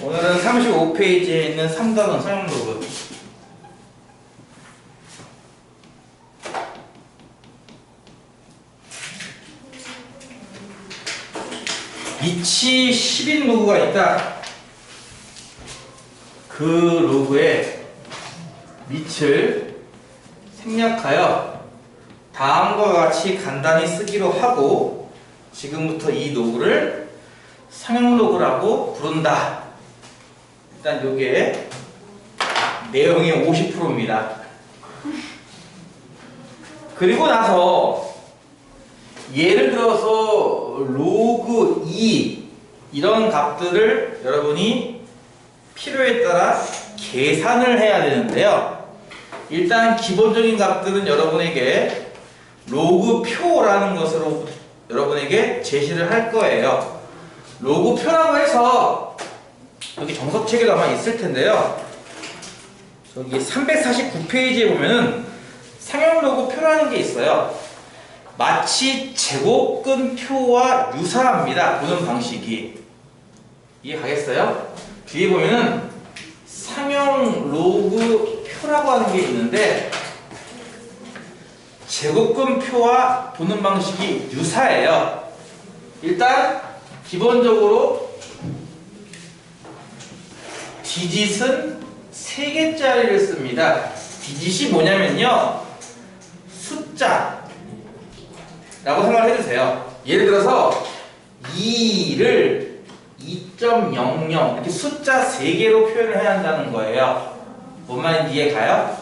오늘은 35페이지에 있는 3단원 사용 로그 이치 10인 로그가 있다. 그 로그의 밑을 생략하여 다음과 같이 간단히 쓰기로 하고 지금부터 이 로그를 상용 로그라고 부른다. 일단 요게 내용의 50%입니다. 그리고 나서 예를 들어서 로그 2 이런 값들을 여러분이 필요에 따라 계산을 해야 되는데요. 일단 기본적인 값들은 여러분에게 로그표라는 것으로 여러분에게 제시를 할 거예요. 로그표라고 해서 여기 정석책에도 아마 있을 텐데요. 저기 349페이지에 보면은 상용 로그표라는 게 있어요. 마치 제곱근표와 유사합니다. 보는 방식이. 이해 가겠어요? 뒤에 보면은 상용 로그표라고 하는 게 있는데 제곱근표와 보는 방식이 유사해요. 일단 기본적으로 디짓은 3개짜리를 씁니다. 디짓이 뭐냐면요, 숫자 라고 생각을 해주세요. 예를 들어서 2를 2.00 이렇게 숫자 3개로 표현을 해야 한다는 거예요. 뭔 말인지 이해 가요?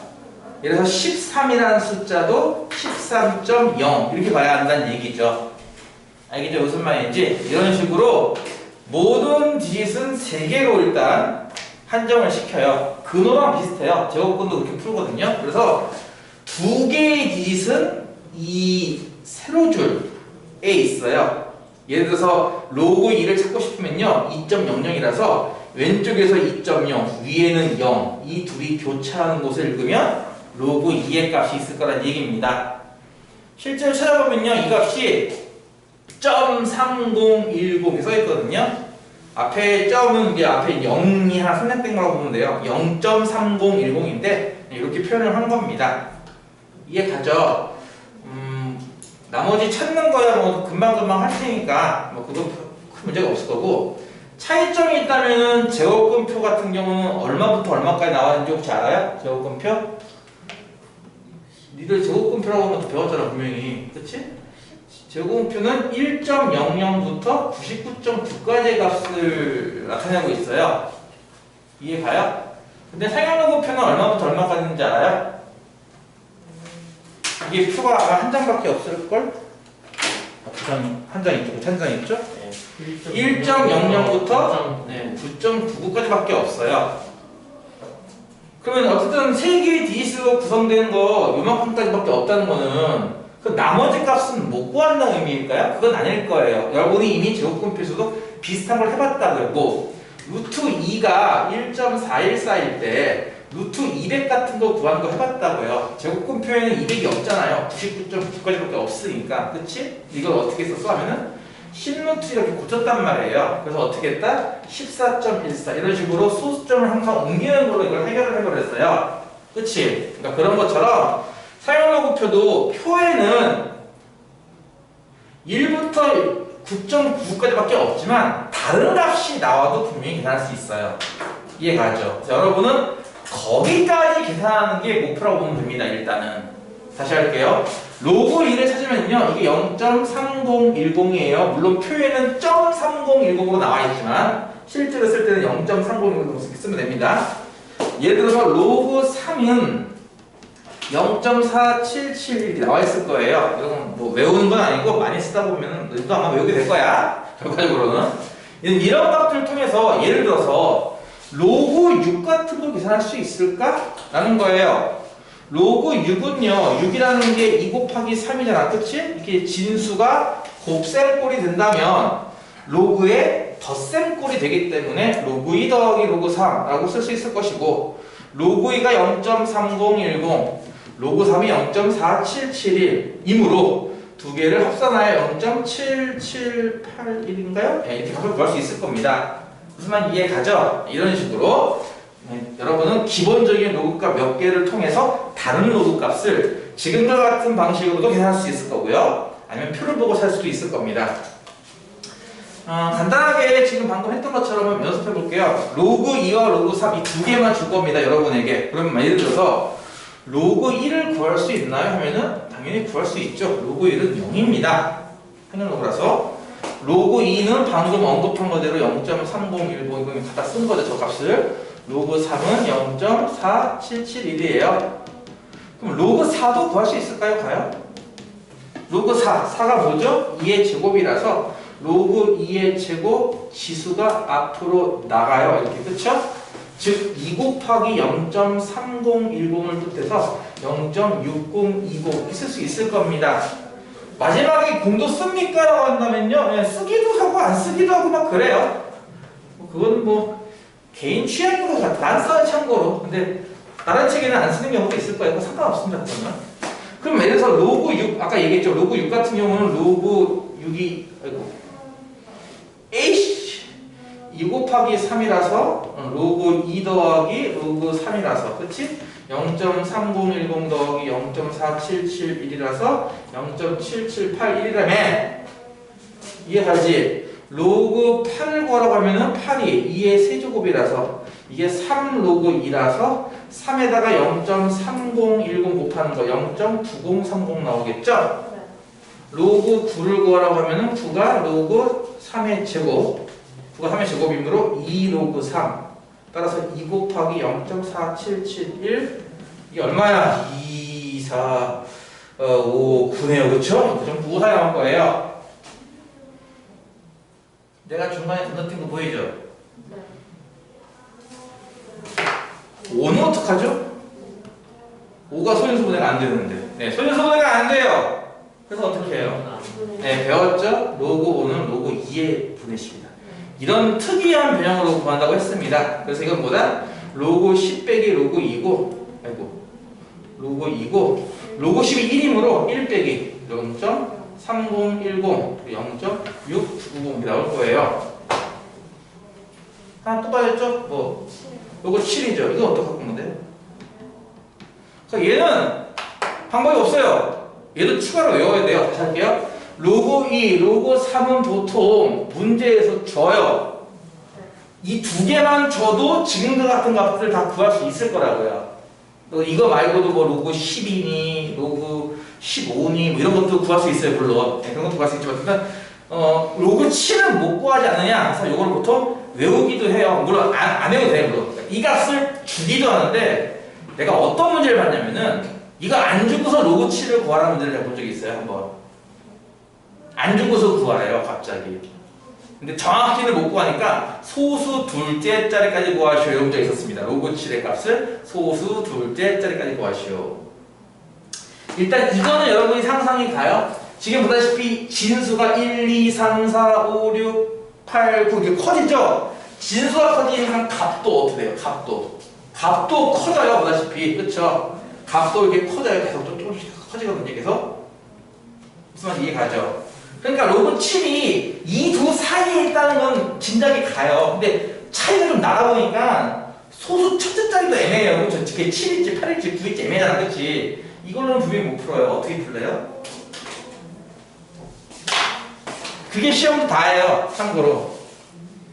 예를 들어서 13이라는 숫자도 13.0 이렇게 봐야 한다는 얘기죠. 알겠죠? 무슨 말인지? 이런 식으로 모든 디짓은 3개로 일단 한정을 시켜요. 근호랑 비슷해요. 제곱근도 그렇게 풀거든요. 그래서 2개의 디짓은 이 세로줄에 있어요. 예를 들어서 로그 2를 찾고 싶으면요, 2.00이라서 왼쪽에서 2.0 위에는 0 이 둘이 교차하는 곳을 읽으면 로그 2의 값이 있을 거란 얘기입니다. 실제로 찾아보면요, 이 값이 0.3010이 써있거든요. 앞에 점은 이제 앞에 0이 하나 생략된 거라고 보면 돼요. 0.3010인데 이렇게 표현을 한 겁니다. 이해 가죠? 나머지 찾는 거야 뭐 금방금방 할 테니까 뭐 그거 큰 문제가 없을 거고, 차이점이 있다면은 제곱근표 같은 경우는 얼마부터 얼마까지 나왔는지 혹시 알아요? 제곱근표? 니들 제곱근표라고 하면 배웠잖아 분명히. 그치? 제곱근표는 1.00부터 99.9까지의 값을 나타내고 있어요. 이해 가요? 근데 상용로그표는 얼마부터 얼마까지인지 알아요? 이게 표가 아마 한 장밖에 없을걸? 한 장 있죠? 한 장 있죠? 1.00부터 9.99까지밖에 없어요. 그러면 어쨌든 3개의 디짓으로 구성되는 거 요만큼까지밖에 없다는 거는 그 나머지 값은 못 구한다는 의미일까요? 그건 아닐 거예요. 여러분이 이미 제곱근표에서도 비슷한 걸 해봤다고요. 뭐 루트 2가 1.414일 때 루트 200 같은 거 구하는 거 해봤다고요. 제곱근표에는 200이 없잖아요. 99.9까지밖에 없으니까. 그치? 이걸 어떻게 썼어? 하면은 10루트 이렇게 고쳤단 말이에요. 그래서 어떻게 했다? 14.14 이런 식으로 소수점을 항상 옮기는 걸로 이걸 해결을 해버렸어요. 그치? 그러니까 그런 것처럼 사용로그표도 표에는 1부터 9.9까지밖에 없지만 다른 값이 나와도 분명히 계산할 수 있어요. 이해 가죠? 여러분은 거기까지 계산하는 게 목표라고 보면 됩니다. 일단은 다시 할게요. 로그 2를 찾으면요, 이게 0.3010이에요. 물론 표에는 0.3010으로 나와 있지만 실제로 쓸 때는 0.3010으로 쓰면 됩니다. 예를 들어서 로그 3은 0.4771이 나와 있을 거예요. 이건 뭐 외우는 건 아니고 많이 쓰다 보면 너희도 아마 외우게 될 거야. 결과적으로는 이런 값들을 통해서 예를 들어서 로그 6 같은 걸 계산할 수 있을까? 라는 거예요. 로그 6은요, 6이라는 게 2 곱하기 3이잖아. 그치? 이렇게 진수가 곱셈꼴이 된다면 로그의 덧셈꼴이 되기 때문에 로그 2 더하기 로그 3 라고 쓸 수 있을 것이고, 로그 2가 0.3010 로그 3이 0.4771이므로 두 개를 합산하여 0.7781인가요? 네, 이렇게 값을 구할 수 있을 겁니다. 무슨 말 이해 가죠? 이런 식으로 여러분은 기본적인 로그값 몇 개를 통해서 다른 로그값을 지금과 같은 방식으로도 계산할 수 있을 거고요. 아니면 표를 보고 살 수도 있을 겁니다. 간단하게 지금 방금 했던 것처럼 연습해 볼게요. 로그 2와 로그 3 이 두 개만 줄 겁니다. 여러분에게. 그러면 예를 들어서 로그 1을 구할 수 있나요? 하면은 당연히 구할 수 있죠. 로그 1은 0입니다. 당연 로그라서. 로그 2는 방금 언급한 거대로 0.3010 이거 갖다 쓴 거죠. 저 값을. 로그 3은 0.4771이에요. 그럼 로그 4도 구할 수 있을까요? 과연? 로그 4가 뭐죠? 2의 제곱이라서 로그 2의 제곱 지수가 앞으로 나가요. 이렇게. 그쵸? 즉 2 곱하기 0.3010을 뜻해서 0.6020 있을 수 있을 겁니다. 마지막에 공도 씁니까? 라고 한다면요. 쓰기도 하고 안 쓰기도 하고 막 그래요. 그건 뭐 개인 취향인 것 같아. 난 써요 참고로. 근데 다른 책에는 안 쓰는 경우도 있을 거예요. 상관없습니다. 그러면. 그럼 예를 들어서 로그 6 아까 얘기했죠. 로그 6 같은 경우는 로그 6이 에이씨 2 곱하기 3이라서 로그 2 더하기 로그 3이라서 그치? 0.3010 더하기 0.4771이라서 0.7781이라며 이해가지? 로그 8을 구하라고 하면은 8이 2의 세제곱이라서 이게 3 로그 2라서 3에다가 0.3010 곱하는 거 0.9030 나오겠죠? 로그 9를 구하라고 하면은 9가 로그 3의 제곱 9가 3의 제곱이므로 2 로그 3 따라서 2 곱하기 0.4771 이게 얼마야? 2, 4, 5, 9네요. 그쵸? 그 좀 보고 사용할 거예요. 내가 중간에 건너뛴 거 보이죠? 네. 5는 어떡하죠? 5가 소인수분해가 안 되는데. 네, 소인수분해가 안 돼요. 그래서 어떻게 해요? 네, 배웠죠? 로그 5는 로그 2의 분해식이다. 이런 특이한 변형으로 구한다고 했습니다. 그래서 이건 뭐다? 로그 10 빼기 로그 2고, 로그 2고, 로그 10이 1이므로 1 빼기 0.3010, 0.690이 나올 거예요. 하나 또 빠졌죠? 뭐, 로그 7이죠. 이건 어떻게 바꾸면 돼요? 그래서 얘는 방법이 없어요. 얘도 추가로 외워야 돼요. 다시 할게요. 로그 2, 로그 3은 보통 문제에서 줘요. 이 두 개만 줘도 지금과 같은 값을 다 구할 수 있을 거라고요. 이거 말고도 뭐 로그 10이니, 로그 15니 뭐 이런 것도 구할 수 있어요. 물론 네, 그런 것도 구할 수 있지만 일단 로그 7은 못 구하지 않느냐. 그래서 이걸 보통 외우기도 해요. 물론 안 외워도 돼요. 물론 이 값을 주기도 하는데 내가 어떤 문제를 봤냐면은 이거 안 주고서 로그 7을 구하라는 문제를 내가 본 적이 있어요. 한번 안 주고서 구하래요. 갑자기. 근데 정확히는 못 구하니까 소수 둘째 자리까지 구하시오. 이런 문제가 있었습니다. 로그 7의 값을 소수 둘째 자리까지 구하시오. 일단 이거는 여러분이 상상이 가요. 지금 보다시피 진수가 1, 2, 3, 4, 5, 6, 8, 9 이렇게 커지죠? 진수가 커지면 값도 어떻게 돼요? 값도 커져요. 보다시피. 그쵸? 값도 이렇게 커져요. 계속 조금씩 커지거든요. 계속. 무슨 말인지 이해 가죠? 그러니까 로그 7이 이 두 사이에 있다는 건 짐작이 가요. 근데 차이가 좀 나다 보니까 소수 첫째 자리도 애매해요. 그쵸? 그게 7일지 8일지 9일지 애매하잖아. 그치? 이걸로는 분명히 못 풀어요. 어떻게 풀래요? 그게 시험도 다예요. 참고로.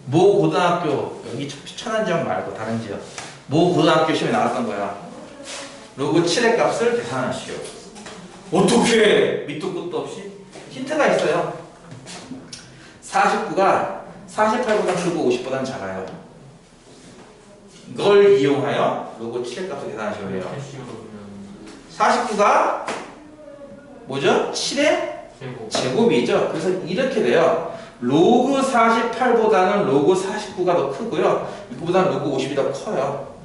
모 고등학교, 여기 천안 지역 말고 다른 지역. 모 고등학교 시험에 나왔던 거야. 로그 7의 값을 계산하시오. 어떻게? 밑도 끝도 없이? 힌트가 있어요. 49가 48보다 크고 50보다는 작아요. 이걸 이용하여 로그 7의 값을 계산하시오 해요. 49가 뭐죠? 7의 제곱이죠. 그래서 이렇게 돼요. 로그 48보다는 로그 49가 더 크고요. 이거보다는 로그 50이 더 커요.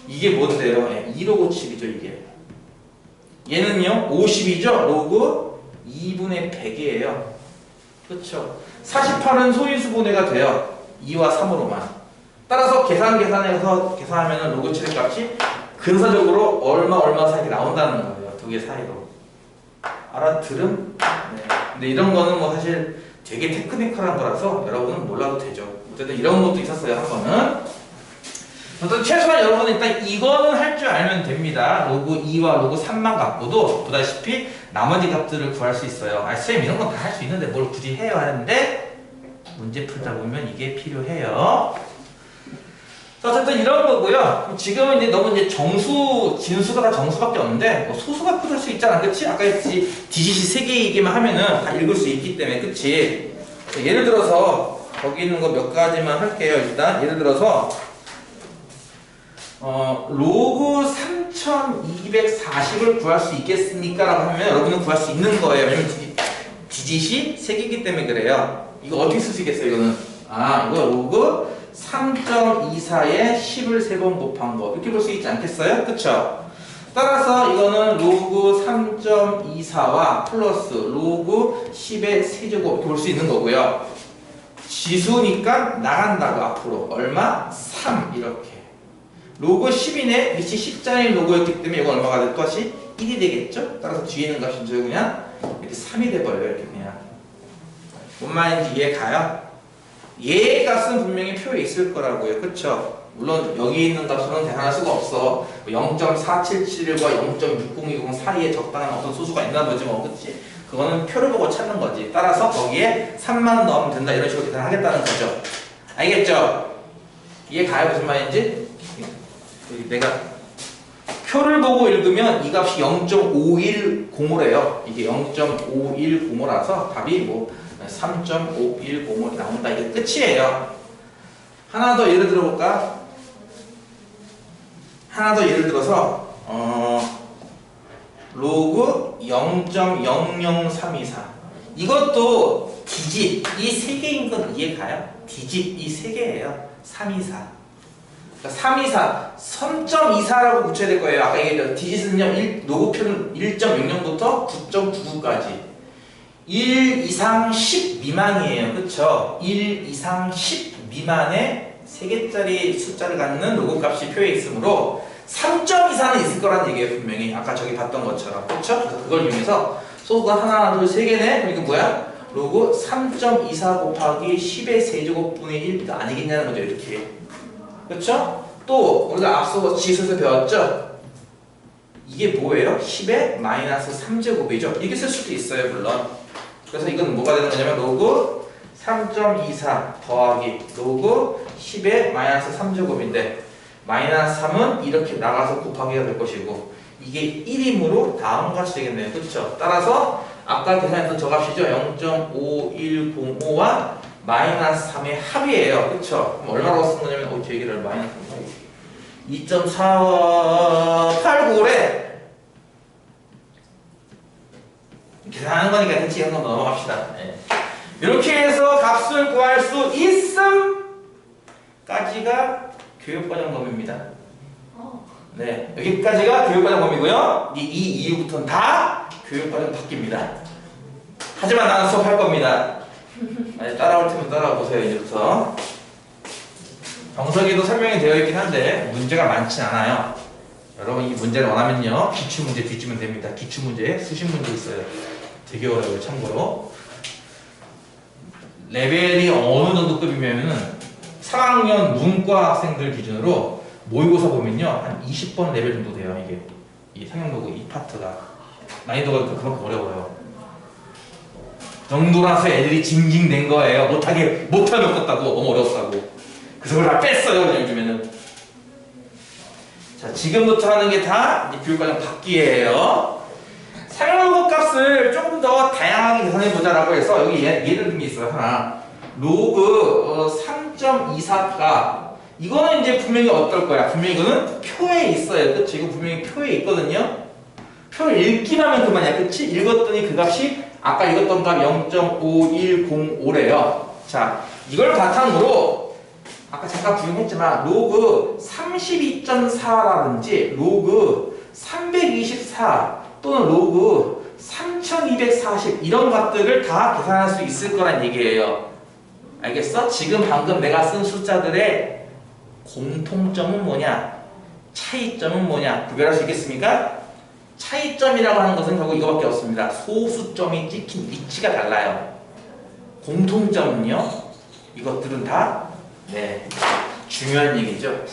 이게 뭔데요? 2로그 7이죠. 이게. 얘는요. 50이죠. 로그 2분의 100이에요. 그렇죠. 48은 소인수분해가 돼요. 2와 3으로만. 따라서 계산하면 로그 7의 값이 근사적으로 얼마 사이에 나온다는 거예요. 두 개 사이로. 알아들음? 네. 근데 이런 거는 뭐 사실 되게 테크니컬한 거라서 여러분은 몰라도 되죠. 어쨌든 이런 것도 있었어요, 한 번은. 어쨌든 최소한 여러분은 일단 이거는 할 줄 알면 됩니다. 로그 2와 로그 3만 갖고도 보다시피 나머지 값들을 구할 수 있어요. 아, 쌤 이런 건 다 할 수 있는데 뭘 굳이 해요 하는데 문제 풀다 보면 이게 필요해요. 자, 어쨌든 이런 거고요. 그럼 지금은 이제 너무 이제 정수, 진수가 다 정수밖에 없는데 뭐 소수가 풀 수 있잖아, 그치? 아까 했지 디짓이 3개이기만 하면은 다 읽을 수 있기 때문에, 그치? 예를 들어서 거기 있는 거 몇 가지만 할게요. 일단 예를 들어서 로그 3240을 구할 수 있겠습니까? 라고 하면 여러분은 구할 수 있는 거예요. 왜냐면 디짓이 3개이기 때문에 그래요. 이거 어떻게 쓰시겠어요, 이거는? 아, 이거 로그 3.24에 10을 3번 곱한 거. 이렇게 볼 수 있지 않겠어요? 그쵸? 따라서 이거는 로그 3.24와 플러스 로그 10의 세제곱 이렇게 볼 수 있는 거고요. 지수니까 나간다고 앞으로. 얼마? 3 이렇게. 로그 10이네 위치 10자리인 로그였기 때문에 이건 얼마가 될 것이 1이 되겠죠? 따라서 뒤에 있는 값이 그냥 이렇게 3이 돼버려요. 이렇게 그냥. 뭔 말인지 이해가요? 얘 값은 분명히 표에 있을 거라고요. 그쵸? 물론 여기 있는 값으로는 계산할 수가 없어. 0.477과 0.6020 사이에 적당한 어떤 소수가 있나 보지 뭐. 그치? 그거는 표를 보고 찾는 거지. 따라서 거기에 3만 넣으면 된다. 이런 식으로 계산하겠다는 거죠. 알겠죠? 이해가요? 무슨 말인지? 내가 표를 보고 읽으면 이 값이 0.510이래요. 이게 0.510이라서 답이 뭐 3.510이 나온다. 이게 끝이에요. 하나 더 예를 들어볼까? 하나 더 예를 들어서 로그 0.00324 이것도 디짓 이 3개인 건 이해가요? 디짓 이 3개예요. 324 324, 3.24라고 붙여야 될 거예요. 아까 얘기했죠. 디짓은요, 로그표는 1.00부터 9.99까지. 1 이상 10 미만이에요. 그쵸? 1 이상 10 미만의 3개짜리 숫자를 갖는 로그 값이 표에 있으므로 3.24는 있을 거란 얘기예요. 분명히. 아까 저기 봤던 것처럼. 그쵸? 그래서 그걸 이용해서 소수가 하나, 둘, 3개네? 그럼 이거 뭐야? 로그 3.24 곱하기 10의 세제곱분의 1도 아니겠냐는 거죠. 이렇게. 그렇죠? 또 우리가 앞서 지수에서 배웠죠? 이게 뭐예요? 10의 마이너스 3제곱이죠? 이렇게 쓸 수도 있어요, 물론. 그래서 이건 뭐가 되는 거냐면 로그 3.24 더하기 로그 10의 마이너스 3제곱인데 마이너스 3은 이렇게 나가서 곱하기가 될 것이고 이게 1이므로 다음 값이 되겠네요. 그렇죠? 따라서 아까 계산했던 저 값이죠? 0.5105와 마이너스 3의 합이에요. 그쵸? 그럼 얼마라고 쓴 거냐면, 제 얘기를 마이너스 2.489래. 계산하는 거니까 대체 이런 거 넘어갑시다. 네. 이렇게 해서 값을 구할 수 있음까지가 교육과정 범위입니다. 네. 여기까지가 교육과정 범위고요. 이 이후부터는 다 교육과정 바뀝니다. 하지만 나는 수업할 겁니다. 따라올 테면 따라와 보세요. 이제부터 정석에도 설명이 되어 있긴 한데 문제가 많진 않아요. 여러분 이 문제를 원하면요 기출문제 뒤지면 됩니다. 기출문제 수십 문제 있어요. 되게 어려워요. 참고로 레벨이 어느 정도 급이면은 3학년 문과 학생들 기준으로 모의고사 보면요 한 20번 레벨 정도 돼요. 이게 이 상형로그 이 파트가 난이도가 그만큼 어려워요. 정도라서 애들이 징징댄 거예요. 못하면 껐다고 너무 어려웠다고. 그래서 그걸 다 뺐어요. 요즘에는. 자, 지금부터 하는 게 다 교육과정 바뀌예요. 상용로그 값을 조금 더 다양하게 계산해보자라고 해서 여기 예를 든 게 있어요. 하나. 로그 3.24가 이거는 이제 분명히 어떨 거야? 분명히 이거는 표에 있어요. 그치? 이거 분명히 표에 있거든요. 표를 읽기만 하면 그만이야. 그치? 읽었더니 그 값이 아까 읽었던 값 0.5105래요. 자, 이걸 바탕으로 아까 잠깐 부용했지만 로그 32.4라든지 로그 324 또는 로그 3240 이런 것들을 다 계산할 수 있을 거란 얘기예요. 알겠어? 지금 방금 내가 쓴 숫자들의 공통점은 뭐냐? 차이점은 뭐냐? 구별할 수 있겠습니까? 차이점이라고 하는 것은 결국 이거밖에 없습니다. 소수점이 찍힌 위치가 달라요. 공통점은요. 이것들은 다 네, 중요한 얘기죠.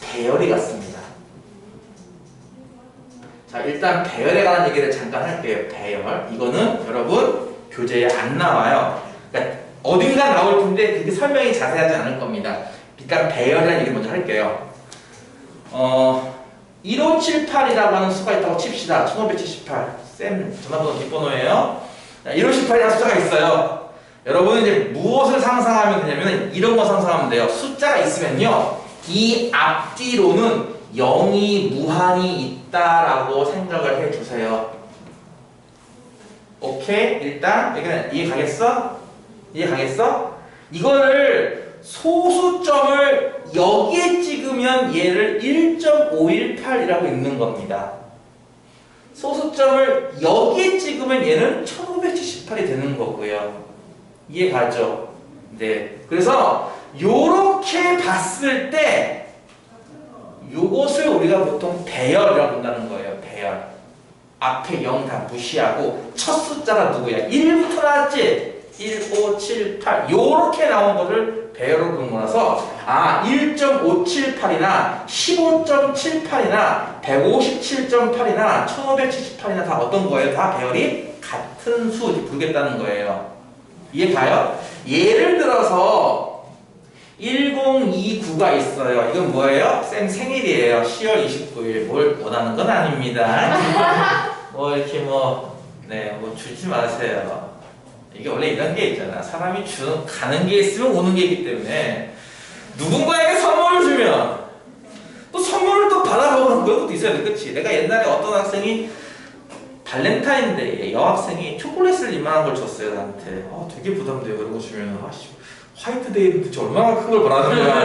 배열이 같습니다. 자, 일단 배열에 관한 얘기를 잠깐 할게요. 배열. 이거는 여러분 교재에 안 나와요. 그러니까 어딘가 나올 텐데 그게 설명이 자세하지 않을 겁니다. 일단 배열이라는 얘기를 먼저 할게요. 1578이라고 하는 수가 있다고 칩시다. 1578. 쌤 전화번호 뒷번호예요. 1578이라는 숫자가 있어요. 여러분은 이제 무엇을 상상하면 되냐면 이런 거 상상하면 돼요. 숫자가 있으면요, 이 앞뒤로는 0이 무한히 있다라고 생각을 해주세요. 오케이? 일단 여기는 이해 가겠어? 이해 가겠어? 이거를 소수점을 여기에 찍으면 얘를 1.518이라고 읽는 겁니다. 소수점을 여기에 찍으면 얘는 1578이 되는 거고요. 이해 가죠? 네. 그래서 요렇게 봤을 때 요것을 우리가 보통 배열이라고 본다는 거예요. 배열. 앞에 0 다 무시하고 첫 숫자가 누구야? 1부터 나왔지? 1, 5, 7, 8 요렇게 나온 거를 배열로 부른 거라서 1.578이나 15.78이나 157.8이나 1578이나 다 어떤 거예요? 다 배열이 같은 수 부르겠다는 거예요. 이해 가요? 예를 들어서 1029가 있어요. 이건 뭐예요? 쌤 생일이에요. 10월 29일. 뭘 원하는 건 아닙니다. 뭐 이렇게 뭐 주지 마세요. 이게 원래 이런 게 있잖아. 사람이 가는 게 있으면 오는 게 있기 때문에 누군가에게 선물을 주면 또 선물을 또 받아보는 것도 있어야 돼. 그치? 내가 옛날에 어떤 학생이 발렌타인데이에 여학생이 초콜릿을 이만한 걸 줬어요. 나한테. 되게 부담돼요. 그런 거 주면. 화이트데이는 대체 얼마나 큰 걸 바라는 거야.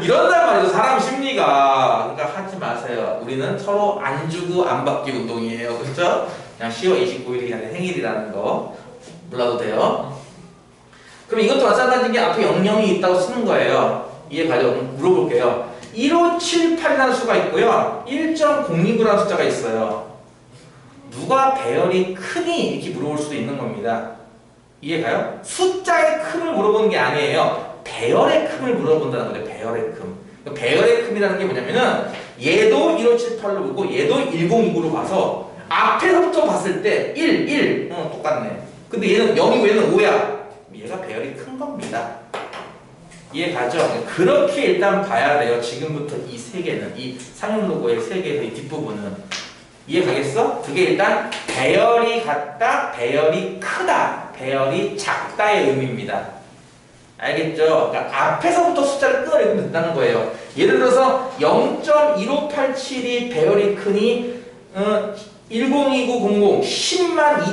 이런단 말이죠. 사람 심리가. 그러니까 하지 마세요. 우리는 서로 안 주고 안 받기 운동이에요. 그렇죠? 그냥 10월 29일이 그냥 생일이라는 거 몰라도 돼요. 그럼 이것도 마찬가지인 게 앞에 00이 있다고 쓰는 거예요. 이해 가죠? 물어볼게요. 1578이라는 수가 있고요. 1.029라는 숫자가 있어요. 누가 배열이 크니? 이렇게 물어볼 수도 있는 겁니다. 이해가요? 숫자의 큼을 물어보는 게 아니에요. 배열의 큼을 물어본다는 거죠. 배열의 큼. 배열의 큼이라는 게 뭐냐면은 얘도 1578로 보고 얘도 1029로 봐서 앞에서부터 봤을 때 1, 똑같네. 근데 얘는 0이고 얘는 5야. 얘가 배열이 큰 겁니다. 이해가죠? 그렇게 일단 봐야 돼요. 지금부터 이 세 개는, 이 상용 로고의 세 개의 이 뒷부분은. 이해 가겠어? 그게 일단 배열이 같다, 배열이 크다, 배열이 작다의 의미입니다. 알겠죠? 그러니까 앞에서부터 숫자를 끊어내면 된다는 거예요. 예를 들어서 0.1587이 배열이 크니 102900 10만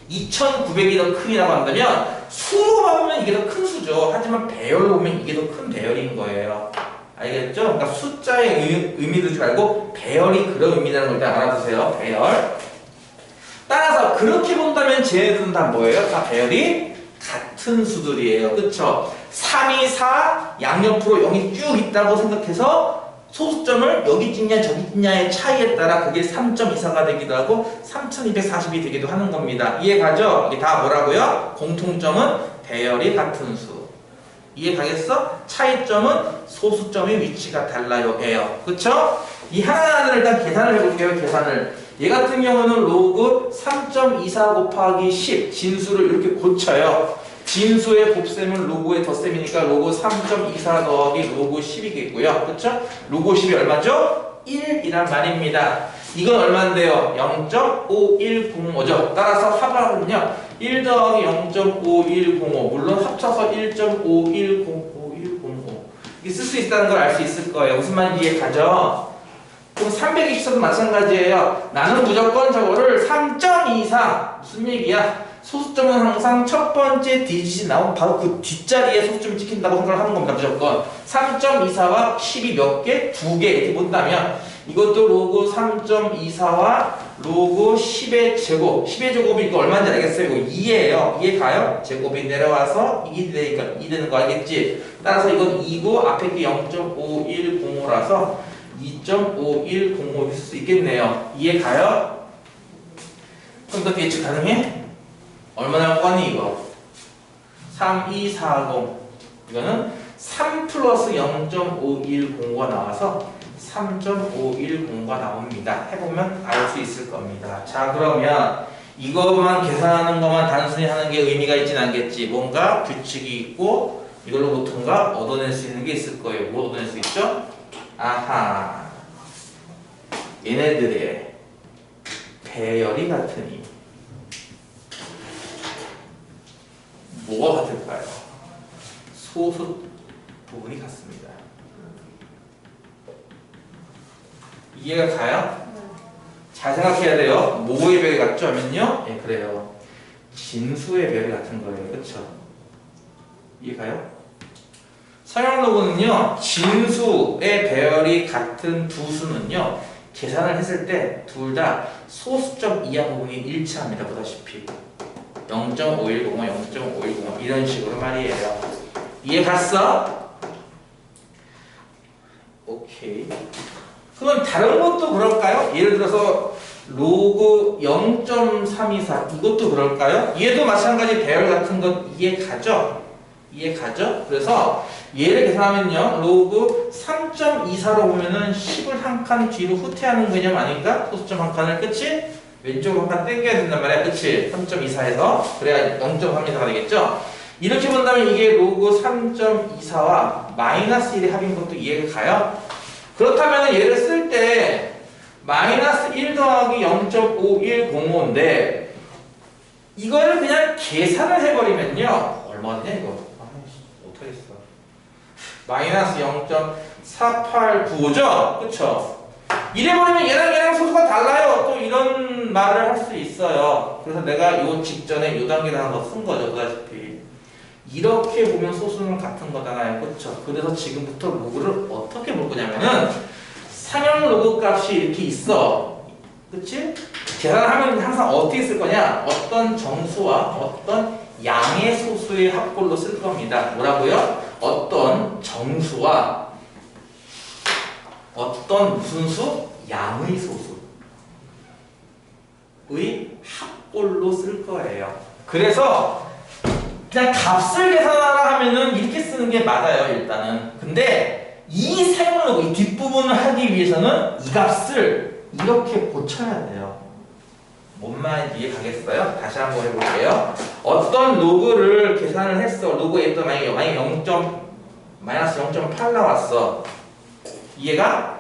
2900이 더 크이라고 한다면 수로만 보면 이게 더 큰 수죠. 하지만 배열로 보면 이게 더 큰 배열인 거예요. 알겠죠? 그러니까 숫자의 의미 두지 말고 배열이 그런 의미라는 걸 일단 알아두세요. 배열. 따라서 그렇게 본다면 쟤네들은 다 뭐예요? 다 배열이 같은 수들이에요. 그쵸? 3, 2, 4 양옆으로 0이 쭉 있다고 생각해서 소수점을 여기 찍냐 저기 찍냐의 차이에 따라 그게 3.24가 되기도 하고 3240이 되기도 하는 겁니다. 이해 가죠? 이게 다 뭐라고요? 공통점은 배열이 같은 수. 이해 가겠어? 차이점은 소수점의 위치가 달라요. 예요. 그쵸? 이 하나하나를 일단 계산을 해볼게요. 계산을. 얘 같은 경우는 로그 3.24 곱하기 10 진수를 이렇게 고쳐요. 진수의 곱셈은 로그의 덧셈이니까 로그 3.24 더하기 로그 10이겠고요. 그쵸? 로그 10이 얼마죠? 1이란 말입니다. 이건 얼마인데요? 0.5105죠. 따라서 합하면요 1 더하기 0.5105 물론 합쳐서 1.5105 이게 쓸 수 있다는 걸 알 수 있을 거예요. 무슨 말인지 이해 가죠? 그럼 324도 마찬가지예요. 나는 무조건 저거를 3.24 무슨 얘기야? 소수점은 항상 첫 번째 디짓이 나오면 바로 그 뒷자리에 소수점이 찍힌다고 생각을 하는 겁니다. 무조건 3.24와 10이 몇 개? 2개 이렇게 본다면 이것도 로그 3.24와 로그 10의 제곱 10의 제곱이 이거 얼마인지 알겠어요? 이거 2예요. 이해 가요? 제곱이 내려와서 2 되니까 2 되는 거 알겠지? 따라서 이건 2고 앞에 게 0.5105라서 2.5105 있을 수 있겠네요. 이해 가요? 그럼 너 예측 가능해? 얼마나 뻔히 이거? 3240 이거는 3 플러스 0.510가 나와서 3.510가 나옵니다. 해보면 알 수 있을 겁니다. 자, 그러면 이것만 계산하는 것만 단순히 하는 게 의미가 있진 않겠지. 뭔가 규칙이 있고 이걸로부터인가 얻어낼 수 있는 게 있을 거예요. 뭐 얻어낼 수 있죠? 아하, 얘네들의 배열이 같으니 뭐가 같을까요? 소수 부분이 같습니다. 이해가 가요? 잘 생각해야 돼요. 뭐의 별이 같죠? 하면요. 예, 그래요. 진수의 별이 같은 거예요. 그쵸? 이해가요? 서양로그는요, 진수의 배열이 같은 두 수는요, 계산을 했을 때 둘 다 소수점 이하 부분이 일치합니다. 보다시피 0.510, 0.510 이런 식으로 말이에요. 이해 갔어? 오케이. 그럼 다른 것도 그럴까요? 예를 들어서 로그 0.324 이것도 그럴까요? 얘도 마찬가지 배열 같은 것 이해 가죠? 이해 가죠? 그래서 얘를 계산하면요, 로그 3.24로 보면은 10을 한 칸 뒤로 후퇴하는 개념 아닐까? 소수점 한 칸을, 그치? 왼쪽으로 한 칸 당겨야 된단 말이야, 그치? 3.24에서 그래야 0.324가 되겠죠? 이렇게 본다면 이게 로그 3.24와 마이너스 1의 합인 것도 이해가 가요? 그렇다면 얘를 쓸 때 마이너스 1 더하기 0.5105인데 이거를 그냥 계산을 해버리면요, 얼마냐 이거? 못하겠어. 마이너스 0.4895죠? 그쵸? 이래버리면 얘랑 소수가 달라요. 또 이런 말을 할 수 있어요. 그래서 내가 요 직전에 요 단계를 하나 쓴 거죠. 보다시피 이렇게 보면 소수는 같은 거잖아요. 그쵸? 그래서 지금부터 로그를 어떻게 볼 거냐면은 상형 로그 값이 이렇게 있어. 그치? 계산하면 항상 어떻게 쓸 거냐? 어떤 정수와 어떤 양의 소수의 합골로 쓸 겁니다. 뭐라고요? 어떤 정수와 어떤 무슨 수? 양의 소수의 합골로 쓸 거예요. 그래서 그냥 값을 계산하라 하면은 이렇게 쓰는 게 맞아요, 일단은. 근데 이 사용 로그, 이 뒷부분을 하기 위해서는 이 값을 이렇게 고쳐야 돼요. 뭔 말인지 이해 가겠어요? 다시 한번 해볼게요. 어떤 로그를 계산을 했어. 로그에 또 만약에 마이너스 0.8 나왔어. 이해가?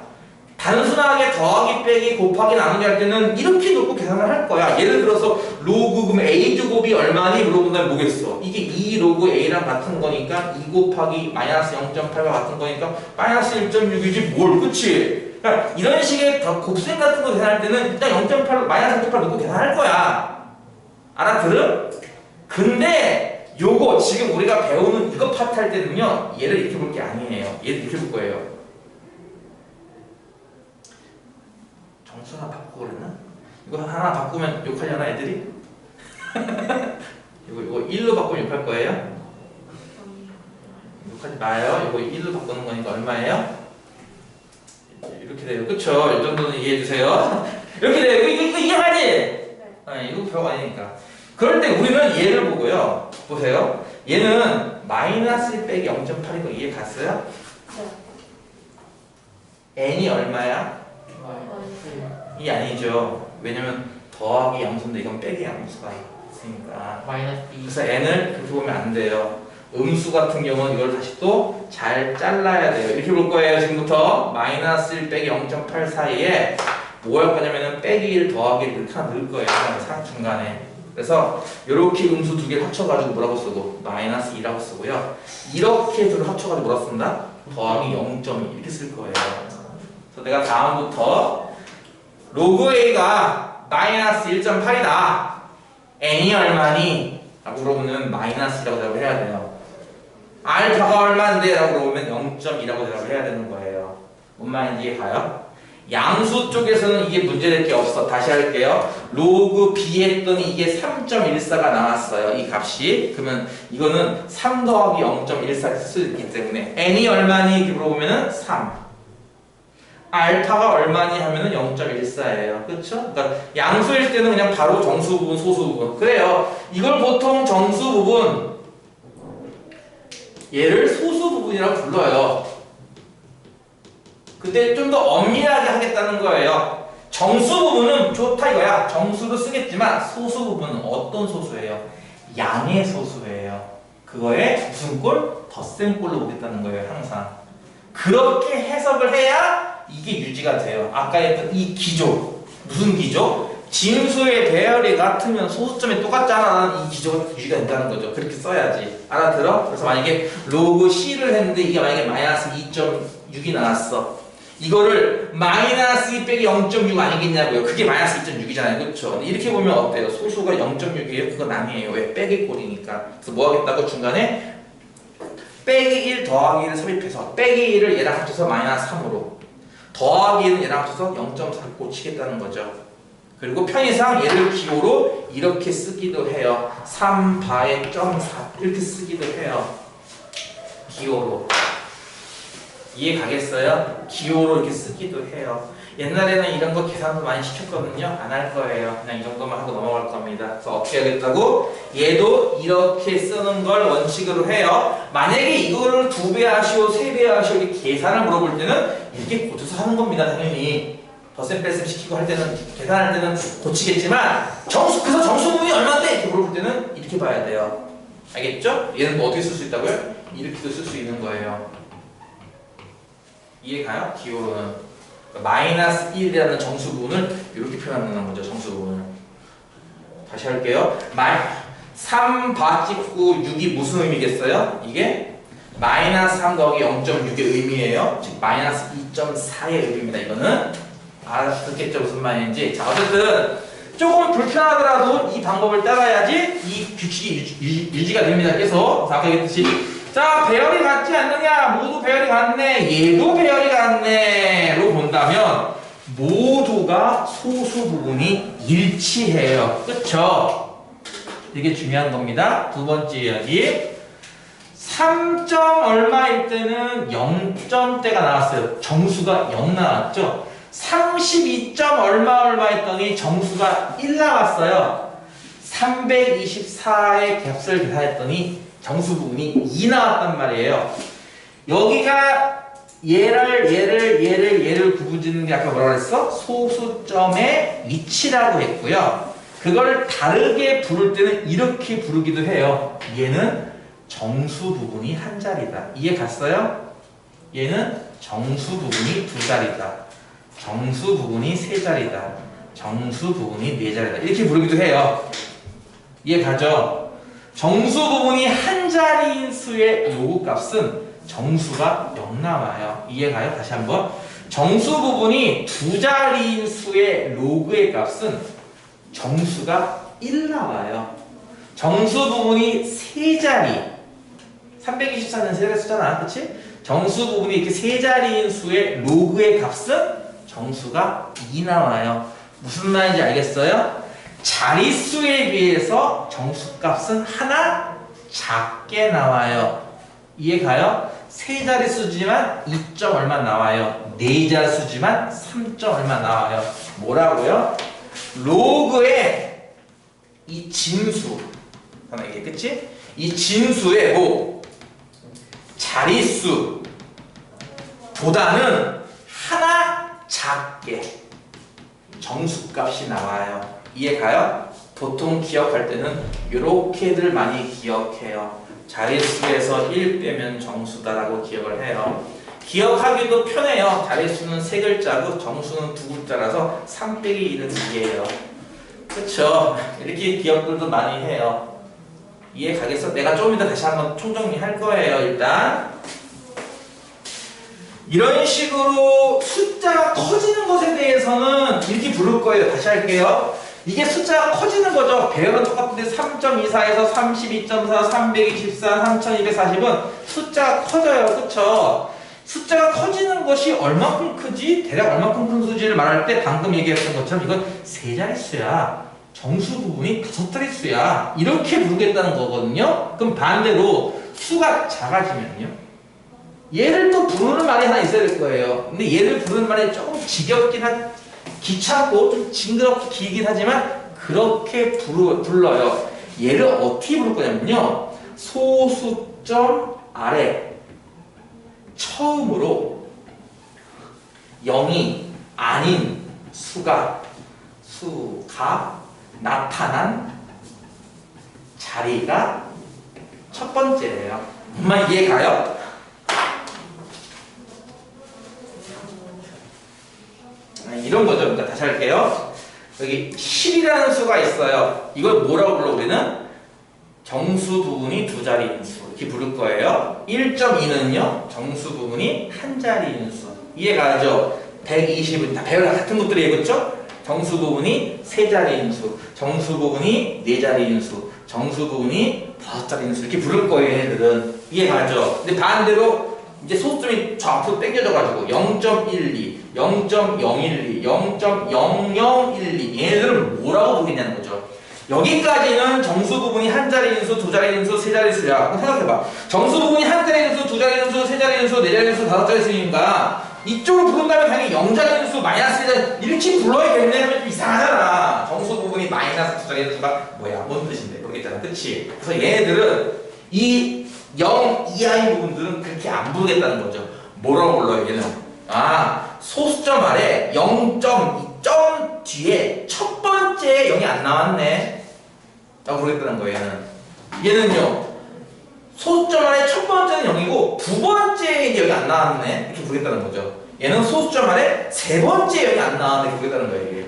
단순하게 더하기 빼기 곱하기 나누기 할 때는 이렇게 놓고 계산을 할 거야. 예를 들어서 로그 그럼 A 제곱이 얼마니? 물어본다면 뭐겠어? 이게 2 로그 A랑 같은 거니까 2 곱하기 마이너스 0.8과 같은 거니까 마이너스 1.6이지 뭘, 그치? 그러니까 이런 식의 곱셈 같은 거 계산할 때는 일단 0.8, 마이너스 0.8 놓고 계산할 거야. 알아들음? 근데 요거 지금 우리가 배우는 이거 파트 할 때는요, 얘를 이렇게 볼 게 아니에요. 얘를 이렇게 볼 거예요. 정수 하나 바꾸고 그랬나? 이거 하나 바꾸면 욕하려나 애들이? 이거 1로 바꾸면 욕할 거예요? 욕하지 마요. 이거 1로 바꾸는 거니까 얼마예요? 이렇게 돼요. 그쵸? 이 정도는 이해해주세요. 이렇게 돼요. 이거 이해하지? 네. 이거 별거 아니니까. 그럴 때 우리는 얘를 보고요. 보세요. 얘는 마이너스 1 빼기 0.8인 거 이해 갔어요? 네. n이 얼마야? 이 아니죠. 왜냐면 더하기 양수인데 이건 빼기 양수가 있으니까. 그래서 n을 그렇게 보면 안 돼요. 음수 같은 경우는 이걸 다시 또 잘 잘라야 돼요. 이렇게 볼 거예요. 지금부터 마이너스 1 빼기 0.8 사이에 뭐 할 거냐면은 빼기 1 더하기 1 이렇게 하나 넣을 거예요. 상 중간에. 그래서 이렇게 음수 두 개를 합쳐가지고 뭐라고 쓰고 마이너스 2라고 쓰고요. 이렇게 둘을 합쳐가지고 뭐라고 쓴다? 더하기 0.2 이렇게 쓸 거예요. 그래서 내가 다음부터 로그 A가 마이너스 1.8이다. n이 얼마니? 라고 물어보면 마이너스라고 대답을 해야 돼요. 알파가 얼마인데? 라고 물어보면 0.2라고 대답을 해야 되는 거예요. 뭔 말인지 이해가요? 양수 쪽에서는 이게 문제될 게 없어. 다시 할게요. 로그 B 했더니 이게 3.14가 나왔어요. 이 값이. 그러면 이거는 3 더하기 0.14 쓸 수 있기 때문에 n이 얼마니? 이렇게 물어보면 3. 알파가 얼마니 하면은 0.14예요. 그렇죠? 그러니까 양수일 때는 그냥 바로 정수 부분, 소수 부분. 그래요. 이걸 보통 정수 부분, 얘를 소수 부분이라고 불러요. 근데 좀 더 엄밀하게 하겠다는 거예요. 정수 부분은 좋다 이거야. 정수로 쓰겠지만 소수 부분은 어떤 소수예요? 양의 소수예요. 그거에 무슨 꼴? 덧셈 꼴로 보겠다는 거예요. 항상. 그렇게 해석을 해야 이게 유지가 돼요. 아까 했던 이 기조. 무슨 기조? 진수의 배열이 같으면 소수점이 똑같잖아. 이 기조가 유지가 된다는 거죠. 그렇게 써야지. 알아들어? 그래서 만약에 로그 C를 했는데 이게 만약에 마이너스 2.6이 나왔어. 이거를 마이너스 2 빼기 0.6 아니겠냐고요. 그게 마이너스 2.6이잖아요. 그렇죠? 이렇게 보면 어때요? 소수가 0.6이에요? 그건 아니에요. 왜? 빼기 꼴이니까. 그래서 뭐 하겠다고? 중간에 빼기 1 더하기 1을 삽입해서 빼기 1을 얘랑 합쳐서 마이너스 3으로 더하기 1은 얘랑 합쳐서 0.4를 고치겠다는 거죠. 그리고 편의상 얘를 기호로 이렇게 쓰기도 해요. 3바의 0.4 이렇게 쓰기도 해요. 기호로. 이해 가겠어요? 기호로 이렇게 쓰기도 해요. 옛날에는 이런 거 계산도 많이 시켰거든요. 안 할 거예요. 그냥 이 정도만 하고 넘어갈 겁니다. 그래서 어떻게 하겠다고? 얘도 이렇게 쓰는 걸 원칙으로 해요. 만약에 이거를 2배 하시오, 3배 하시오 이렇게 계산을 물어볼 때는 이렇게 고쳐서 하는 겁니다. 당연히. 덧셈 뺄셈 시키고 할 때는 계산할 때는 고치겠지만 그래서 정수 부분이 얼마인데? 이렇게 물어볼 때는 이렇게 봐야 돼요. 알겠죠? 얘는 뭐 어떻게 쓸 수 있다고요? 이렇게도 쓸 수 있는 거예요. 이해 가요? 기호로는 마이너스 1이라는 정수 부분을 이렇게 표현하는 거죠. 정수 부분을 다시 할게요. 3바 찍고 6이 무슨 의미겠어요? 이게 마이너스 3 더하기 0.6의 의미예요. 즉 마이너스 2.4의 의미입니다. 이거는 알아듣겠죠? 무슨 말인지. 자, 어쨌든 조금 불편하더라도 이 방법을 따라야지 이 규칙이 유지가 됩니다. 계속 아까 얘기했듯이 자, 배열이 같지 않느냐? 모두 배열이 같네. 얘도 배열이 같네.로 본다면 모두가 소수 부분이 일치해요. 그쵸? 이게 중요한 겁니다. 두 번째 이야기. 3점 얼마일 때는 0점대가 나왔어요. 정수가 0 나왔죠? 32점 얼마 했더니 정수가 1 나왔어요. 324의 값을 계산했더니 정수 부분이 2 나왔단 말이에요. 여기가 얘를 구분 짓는 게 아까 뭐라고 했어? 소수점의 위치라고 했고요. 그걸 다르게 부를 때는 이렇게 부르기도 해요. 얘는 정수 부분이 한 자리다. 이해 갔어요? 얘는 정수 부분이 두 자리다. 정수 부분이 세 자리다. 정수 부분이 네 자리다. 이렇게 부르기도 해요. 이해 가죠? 정수 부분이 한 자리인 수의 요구 값은 정수가 0 나와요. 이해가요? 다시 한번. 정수 부분이 두 자리인 수의 로그의 값은 정수가 1 나와요. 정수 부분이 세 자리 324는 세 자리 수잖아. 그치? 정수 부분이 이렇게 세 자리인 수의 로그의 값은 정수가 2 나와요. 무슨 말인지 알겠어요? 자릿수에 비해서 정수값은 하나 작게 나와요. 이해가요? 세 자릿수지만 2점 얼마 나와요. 네 자릿수지만 3점 얼마 나와요. 뭐라고요? 로그의 이 진수 하나 이게 그치? 이 진수의 뭐 자릿수 보다는 하나 작게 정수값이 나와요. 이해가요? 보통 기억할 때는 이렇게들 많이 기억해요. 자릿수에서 1 빼면 정수다라고 기억을 해요. 기억하기도 편해요. 자릿수는 세 글자고 정수는 두 글자라서 3 빼기 1은 2예요. 그쵸? 이렇게 기억들도 많이 해요. 이해 가겠어? 내가 조금 이따 다시 한번 총정리할 거예요. 일단 이런 식으로 숫자가 커지는 것에 대해서는 이렇게 부를 거예요. 다시 할게요. 이게 숫자가 커지는 거죠. 배열은 똑같은데 3.24에서 32.4, 324, 3240은 숫자가 커져요. 그쵸? 숫자가 커지는 것이 얼마큼 크지? 대략 얼마큼 큰 수지를 말할 때 방금 얘기했던 것처럼 이건 세 자릿수야. 정수 부분이 5자릿수야. 이렇게 부르겠다는 거거든요. 그럼 반대로 수가 작아지면요. 얘를 또 부르는 말이 하나 있어야 될 거예요. 근데 얘를 부르는 말이 조금 귀찮고 좀 징그럽게 길긴 하지만 그렇게 불러요. 얘를 어떻게 부를 거냐면요. 소수점 아래 처음으로 0이 아닌 수가 나타난 자리가 첫 번째예요. 엄마 이해가요? 이런 거죠. 그러니까 다시 할게요. 여기 10이라는 수가 있어요. 이걸 뭐라고 불러 우리는? 정수 부분이 두 자리인 수 이렇게 부를 거예요. 1.2는요 정수 부분이 한 자리인 수. 이해가죠? 120은 다 배우랑 같은 것들이에요. 그렇죠? 정수 부분이 세 자리인 수, 정수 부분이 네 자리인 수, 정수 부분이 다섯 자리인 수 이렇게 부를 거예요. 얘네들은. 이해가죠? 근데 반대로 이제 소수점이 저 앞으로 당겨져가지고 0.12, 0.012, 0.0012 얘네들은 뭐라고 부르겠냐는 거죠. 여기까지는 정수 부분이 한 자리인 수, 두 자리인 수, 세 자리인 수야. 생각해봐. 정수 부분이 한 자리인 수, 두 자리인 수, 세 자리인 수, 네 자리인 수, 다섯 자리인 수니까 이쪽으로 부른다면 당연히 0자리인 수, 마이너스 1자리인 이렇게 불러야겠네 하면 좀 이상하잖아. 정수 부분이 마이너스 두 자리인 수가 뭐야? 뭔 뜻인데? 모르겠잖아. 그치? 그래서 얘네들은 이 0 이하의 부분들은 그렇게 안 부르겠다는 거죠. 뭐라고 불러요? 얘는 소수점 아래 0.2점 뒤에 첫 번째 0이 안 나왔네 라고 부르겠다는 거예요. 얘는요 소수점 아래 첫 번째는 0이고 두 번째 이제 0이 안 나왔네 이렇게 부르겠다는 거죠. 얘는 소수점 아래 세 번째 0이 안 나왔네 이렇게 부르겠다는 거예요.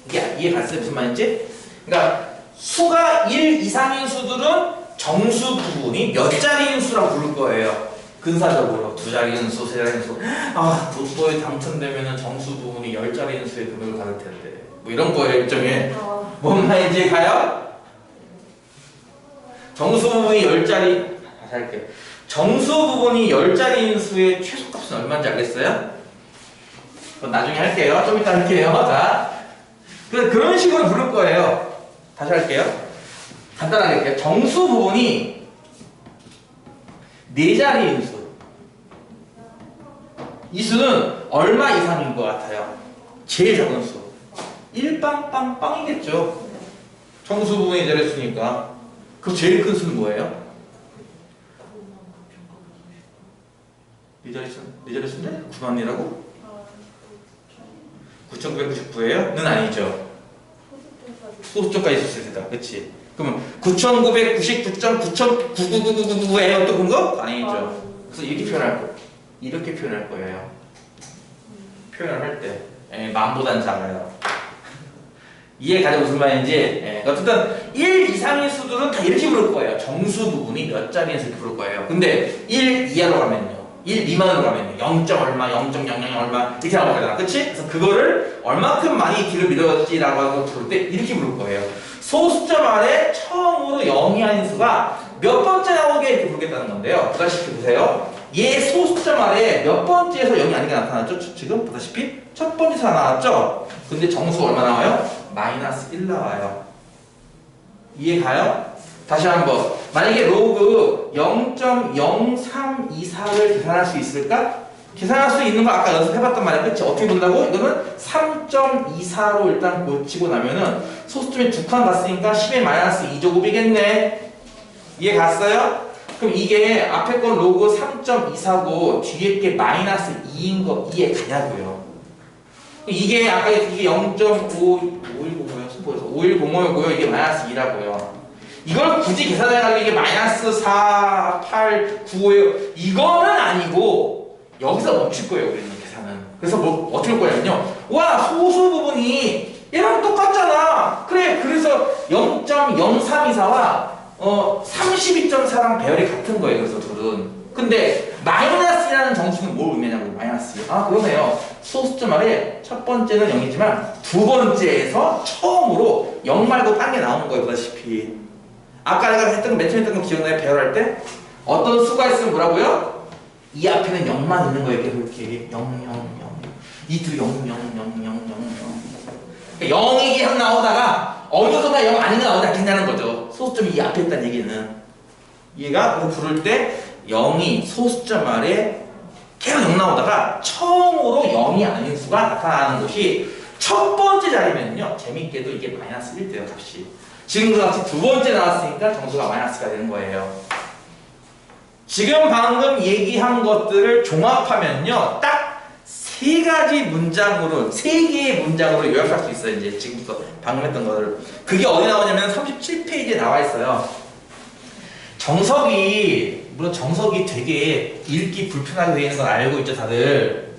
이게 이해 갔어요? 무슨 말인지? 그러니까 수가 1 이상인 수들은 정수 부분이 몇 자리인 수라고 부를 거예요. 근사적으로 두 자리인 수, 세 자리인 수. 로또에 당첨되면 정수 부분이 10자리인 수의 금액을 받을 텐데. 뭐 이런 거예요, 일종의. 뭔 말인지 가요? 정수 부분이 10자리. 다시 할게요. 정수 부분이 10자리인 수의 최소값은 얼마인지 알겠어요? 그건 나중에 할게요. 좀 이따 할게요. 자. 그런 식으로 부를 거예요. 다시 할게요. 간단하게 할게요. 정수 부분이 네 자리인 수. 이 수는 얼마 이상인 것 같아요? 제일 작은 수. 1빵빵빵이겠죠. 정수 부분이 네 자릿수니까. 그럼 제일 큰 수는 뭐예요? 네 자릿수인데? 9만이라고? 9,999예요? 는 아니죠. 소수점까지 있었을 때다. 그치? 그러면 9,999.9999999예요? 또 그런 거? 아니죠. 그래서 이렇게 표현할 거예요. 이렇게 표현할 거예요. 표현을 할 때. 만보단 작아요. 이해가죠? 무슨 말인지? 어쨌든 1 이상의 수들은 다 이렇게 부를 거예요. 정수 부분이 몇 자리에서 이렇게 부를 거예요. 근데 1 이하로 가면요. 1 미만으로 가면요. 0. 얼마, 0.00 얼마 이렇게 나올 거잖아. 그치? 그래서 그거를 얼마큼 많이 뒤로 밀었지라고 하고 부를 때 이렇게 부를 거예요. 소수점 아래 처음으로 0이 아닌 수가 몇 번째 나오게 이렇게 부르겠다는 건데요. 보다시피 보세요. 얘 소수점 아래 몇 번째에서 0이 아닌 게 나타났죠? 지금 보다시피 첫 번째 수 나왔죠? 근데 정수가 얼마 나와요? 마이너스 1 나와요. 이해가요? 다시 한번. 만약에 로그 0.0324를 계산할 수 있을까? 계산할 수 있는 거 아까 연습해봤단 말이야. 그치? 어떻게 본다고? 이거는 3.24로 일단 고치고 나면은 소수점이 두 칸 갔으니까 10의 마이너스 2제곱이겠네. 이해 갔어요? 그럼 이게 앞에 건 로그 3.24고 뒤에 게 마이너스 2인 거 이해 가냐고요. 이게 아까 이게 0.5105였고요. 이게 마이너스 2라고요. 이걸 굳이 계산해가지고 이게 마이너스 4, 8, 9예요. 이거는 아니고 여기서 멈출 거예요. 우리는 계산은. 그래서 뭐 어떻게 할 거냐면요. 와 소수 부분이 얘랑 똑같잖아. 그래 그래서 0.0324와 32.4랑 배열이 같은 거예요. 그래서 둘은. 근데 마이너스라는 정수는 뭘 의미하냐고. 마이너스. 그러네요. 소수점 아래 첫 번째는 0이지만 두 번째에서 처음으로 0 말고 딴 게 나오는 거예요. 보다시피. 아까 내가 했던 맨 처음에 했던 거 기억나요? 배열할 때? 어떤 수가 있으면 뭐라고요? 이 앞에는 0만 있는 거예요. 이렇게 0, 0, 0. 이 둘이 0, 0, 0, 0, 0, 0. 0이 계속 나오다가 어느 순간 0 아닌 게 나오지 않겠냐는 거죠. 소수점이 이 앞에 있다는 얘기는. 얘가 그거 부를 때 0이 소수점 아래 계속 0 나오다가 처음으로 0이 아닌 수가 나타나는 것이 첫 번째 자리면요. 재밌게도 이게 마이너스 1 돼요. 값이. 지금과 같이 두 번째 나왔으니까 정수가 마이너스가 되는 거예요. 지금 방금 얘기한 것들을 종합하면요, 딱 세 가지 문장으로, 세 개의 문장으로 요약할 수 있어요. 이제 지금부터 방금 했던 거를. 그게 어디 나오냐면 37페이지에 나와 있어요. 정석이, 물론 정석이 되게 읽기 불편하게 되어 있는 건 알고 있죠, 다들.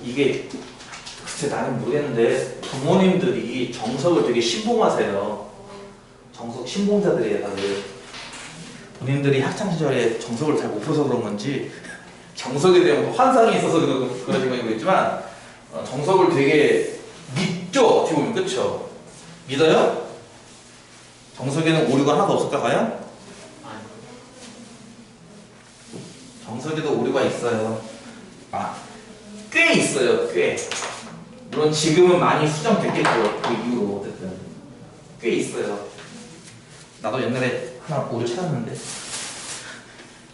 이게 글쎄 나는 모르겠는데 부모님들이 정석을 되게 신봉하세요. 정석 신봉자들이에요, 다들. 본인들이 학창시절에 정석을 잘 못 펴서 그런 건지 정석에 대한 환상이 있어서 그런 생각이 모르겠지만 정석을 되게 믿죠, 어떻게 보면. 그쵸? 믿어요? 정석에는 오류가 하나도 없을까, 과연? 정석에도 오류가 있어요. 꽤 있어요, 꽤. 물론 지금은 많이 수정됐겠죠, 그 이후로. 어쨌든 꽤 있어요. 나도 옛날에 하나 오류 찾았는데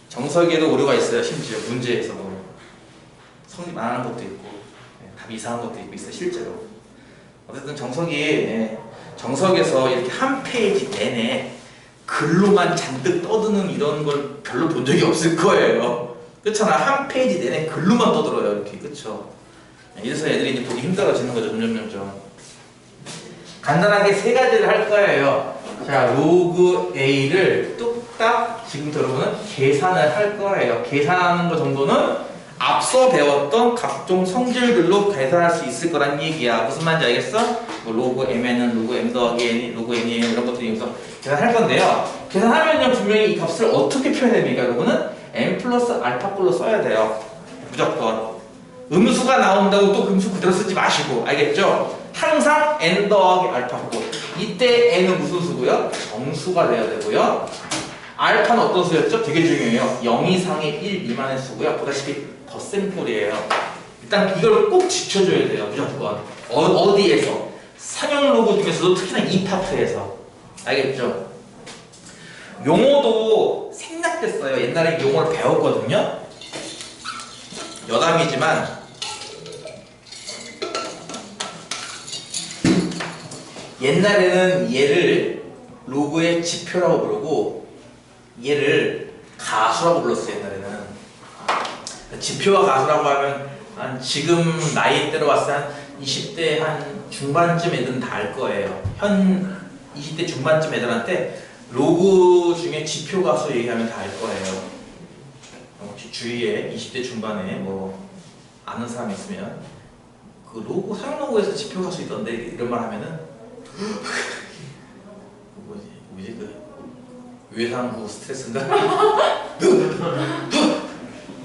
정석에도 오류가 있어요. 심지어 문제에서도 성립 안 하는 것도 있고 답이 이상한 것도 있어요, 실제로. 어쨌든 정석에서 이렇게 한 페이지 내내 글로만 잔뜩 떠드는 이런 걸 별로 본 적이 없을 거예요. 그렇잖아. 한 페이지 내내 글로만 떠들어요, 이렇게. 그쵸? 이래서 애들이 이제 보기 힘들어지는 거죠, 점점. 간단하게 세 가지를 할 거예요. 자, 로그 A를 뚝딱 지금부터 여러분은 계산을 할 거예요. 계산하는 거 정도는 앞서 배웠던 각종 성질들로 계산할 수 있을 거란 얘기야. 무슨 말인지 알겠어? 뭐 로그 M에는 로그 M 더하기 N, 로그 N이에요. 이런 것들이 여기서 계산할 건데요. 계산하면요, 분명히 이 값을 어떻게 표현해야 됩니까? 여러분은 M 플러스 알파꼴로 써야 돼요. 무조건. 음수가 나온다고 또 음수 그대로 쓰지 마시고, 알겠죠? 항상 N 더하기 알파꼴. 이때 N은 무슨 수고요? 정수가 돼야 되고요. 알파는 어떤 수였죠? 되게 중요해요. 0 이상의 1 미만의 수고요. 보다시피 덧셈꼴이에요. 일단 이걸 꼭 지켜줘야 돼요, 무조건. 어디에서? 상형 로그 중에서도 특히나 이 파트에서. 알겠죠? 용어도 생략됐어요. 옛날에 용어를 배웠거든요. 여담이지만 옛날에는 얘를 로그의 지표라고 부르고 얘를 가수라고 불렀어요, 옛날에는. 지표와 가수라고 하면 지금 나이대로 봤을 때 한 20대 한 중반쯤 애들은 다 알 거예요. 현 20대 중반쯤 애들한테 로그 중에 지표 가수 얘기하면 다 알 거예요. 혹시 주위에 20대 중반에 뭐 아는 사람 있으면 그 로그 사용 로그에서 지표 가수 있던데 이런 말 하면은 뭐지 그 외상후 스트레스인가?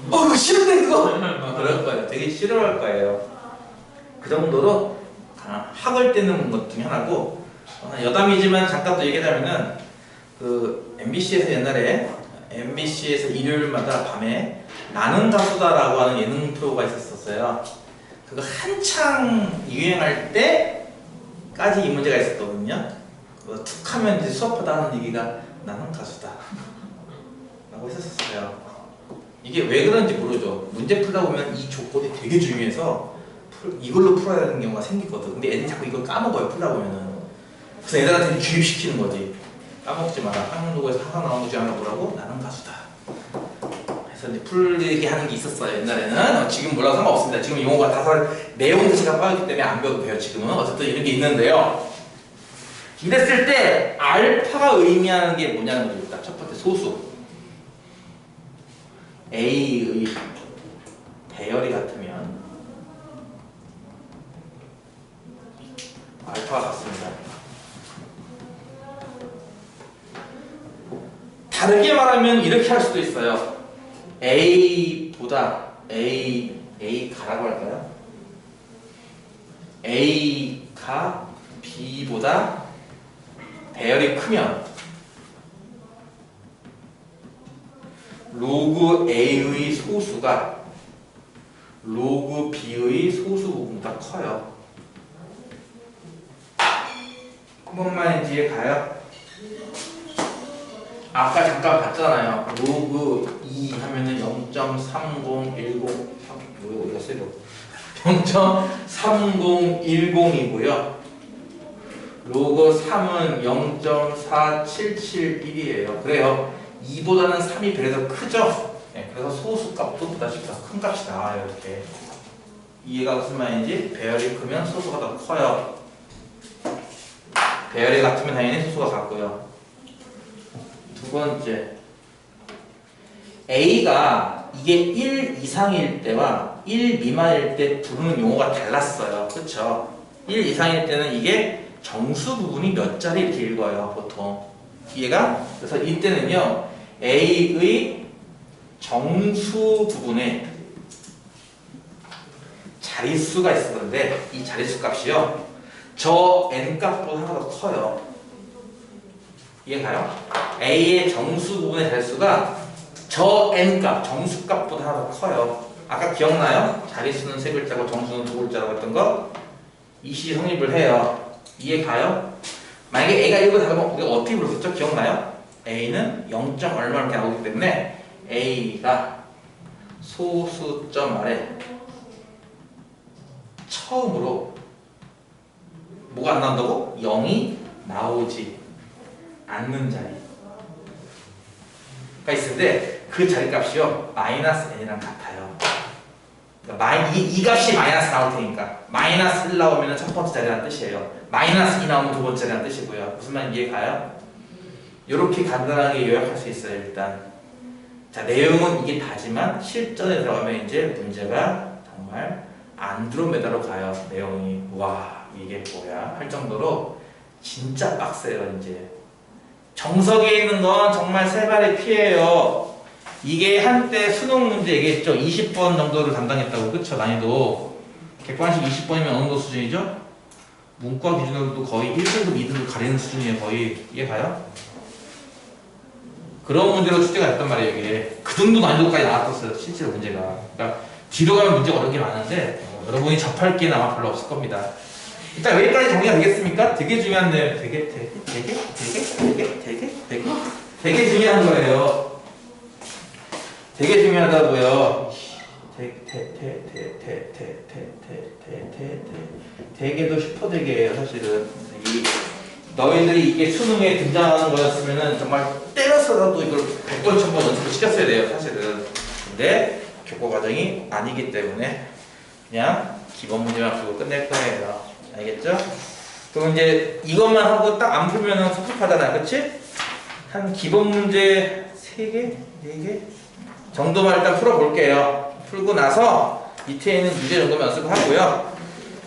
그거 싫은데 그거? 그럴 거예요. 되게 싫어할 거예요. 그 정도로 학을 떼는 것 중에 하나고, 여담이지만 잠깐 또 얘기하자면은 그 MBC에서 옛날에 MBC에서 일요일마다 밤에 나는 가수다라고 하는 예능 프로가 있었어요. 그거 한창 유행할 때까지 이 문제가 있었거든요. 그거 툭 하면 이제 수업하다 하는 얘기가 나는 가수다 라고 했었어요. 이게 왜 그런지 모르죠. 문제 풀다 보면 이 조건이 되게 중요해서 이걸로 풀어야 되는 경우가 생기거든. 근데 애들이 자꾸 이걸 까먹어요, 풀다 보면은. 그래서 애들한테 주입시키는 거지. 까먹지 마라. 한국에서 항상 나온 거지 않아 보라고? 나는 가수다. 그래서 이제 풀리게 하는 게 있었어요, 옛날에는. 지금 몰라도 상관없습니다. 지금 용어가 다 내용 자체가 빠졌기 때문에 안 배워도 돼요, 지금은. 어쨌든 이런 게 있는데요. 이랬을 때 알파가 의미하는 게 뭐냐는 거죠. 일단 첫 번째 소수. A의 배열이 같으면 알파가 같습니다. 다르게 말하면 이렇게 할 수도 있어요. A보다 A 가라고 할까요? A가 B보다 배열이 크면 로그 A의 소수가 로그 B의 소수 부분보다 커요. 무슨 말인지 이해 가요? 아까 잠깐 봤잖아요. 로그 2 하면은 0.3010 뭐였어요? 0.3010이고요. 로그 3은 0.4771이에요. 그래요. 2보다는 3이 배에서 크죠? 네, 그래서 소수값도 보다시피 더 큰 값이 나와요. 이렇게. 이해가 무슨 말인지? 배열이 크면 소수가 더 커요. 배열이 같으면 당연히 소수가 같고요. 두 번째. A가 이게 1 이상일 때와 1 미만일 때 부르는 용어가 달랐어요. 그쵸? 1 이상일 때는 이게 정수 부분이 몇 자리 이렇게 읽어요. 보통. 이해가? 그래서 이때는요. A의 정수 부분에 자릿수가 있었는데 이 자릿수 값이요. 저 n값보다 하나 더 커요. 이해가요? A의 정수 부분의 자릿수가 저 n값, 정수값보다 하나 더 커요. 아까 기억나요? 자릿수는 세 글자고 정수는 두 글자라고 했던 거? 이 시 성립을 해요. 이해가요? 만약에 A가 1보다 작으면 우리가 어떻게 불렀었죠? 기억나요? A는 0. 얼마 이렇게 나오기 때문에 A가 소수점 아래 처음으로 뭐가 안 나온다고? 0이 나오지 않는 자리가 있는데 그 자리값이요 마이너스 n이랑 같아요. 그러니까 이 값이 마이너스 나올 테니까 마이너스 1 나오면 첫 번째 자리라는 뜻이에요. 마이너스 2 나오면 두 번째 자리라는 뜻이고요. 무슨 말인지 이해가요? 이렇게 간단하게 요약할 수 있어요. 일단 자 내용은 이게 다지만 실전에 들어가면 이제 문제가 정말 안드로메다로 가요. 내용이 와 이게 뭐야 할 정도로 진짜 빡세요. 이제 정석에 있는 건 정말 세 발의 피해요. 이게 한때 수능 문제 얘기했죠. 20번 정도를 담당했다고. 그쵸? 난이도 객관식 20번이면 어느 정도 수준이죠? 문과 기준으로도 거의 1등급, 2등급 가리는 수준이에요. 거의. 이해가요? 그런 문제로 출제가 됐단 말이에요. 이게 그 정도 난이도까지 나왔었어요. 실제로 문제가. 그러니까 뒤로 가면 문제가 어려운 게 많은데 여러분이 접할 기회는 아마 별로 없을 겁니다. 일단 여기까지 정리가 되겠습니까? 되게 중요한 내용. 되게 중요한 거예요. 되게 중요하다고요. 되게도 슈퍼되게예요. 사실은 너희들이 이게 수능에 등장하는 거였으면은 정말 때려서라도 이걸 100번 1000번 연습을 시켰어야 돼요. 사실은. 근데 교과 과정이 아니기 때문에 그냥 기본 문제만 풀고 끝낼 거예요. 알겠죠? 그럼 이제 이것만 하고 딱 안 풀면은 섭섭하잖아. 그치? 한 기본 문제 3개? 4개? 정도만 일단 풀어볼게요. 풀고 나서 밑에 있는 문제 정도만 연습을 하고요.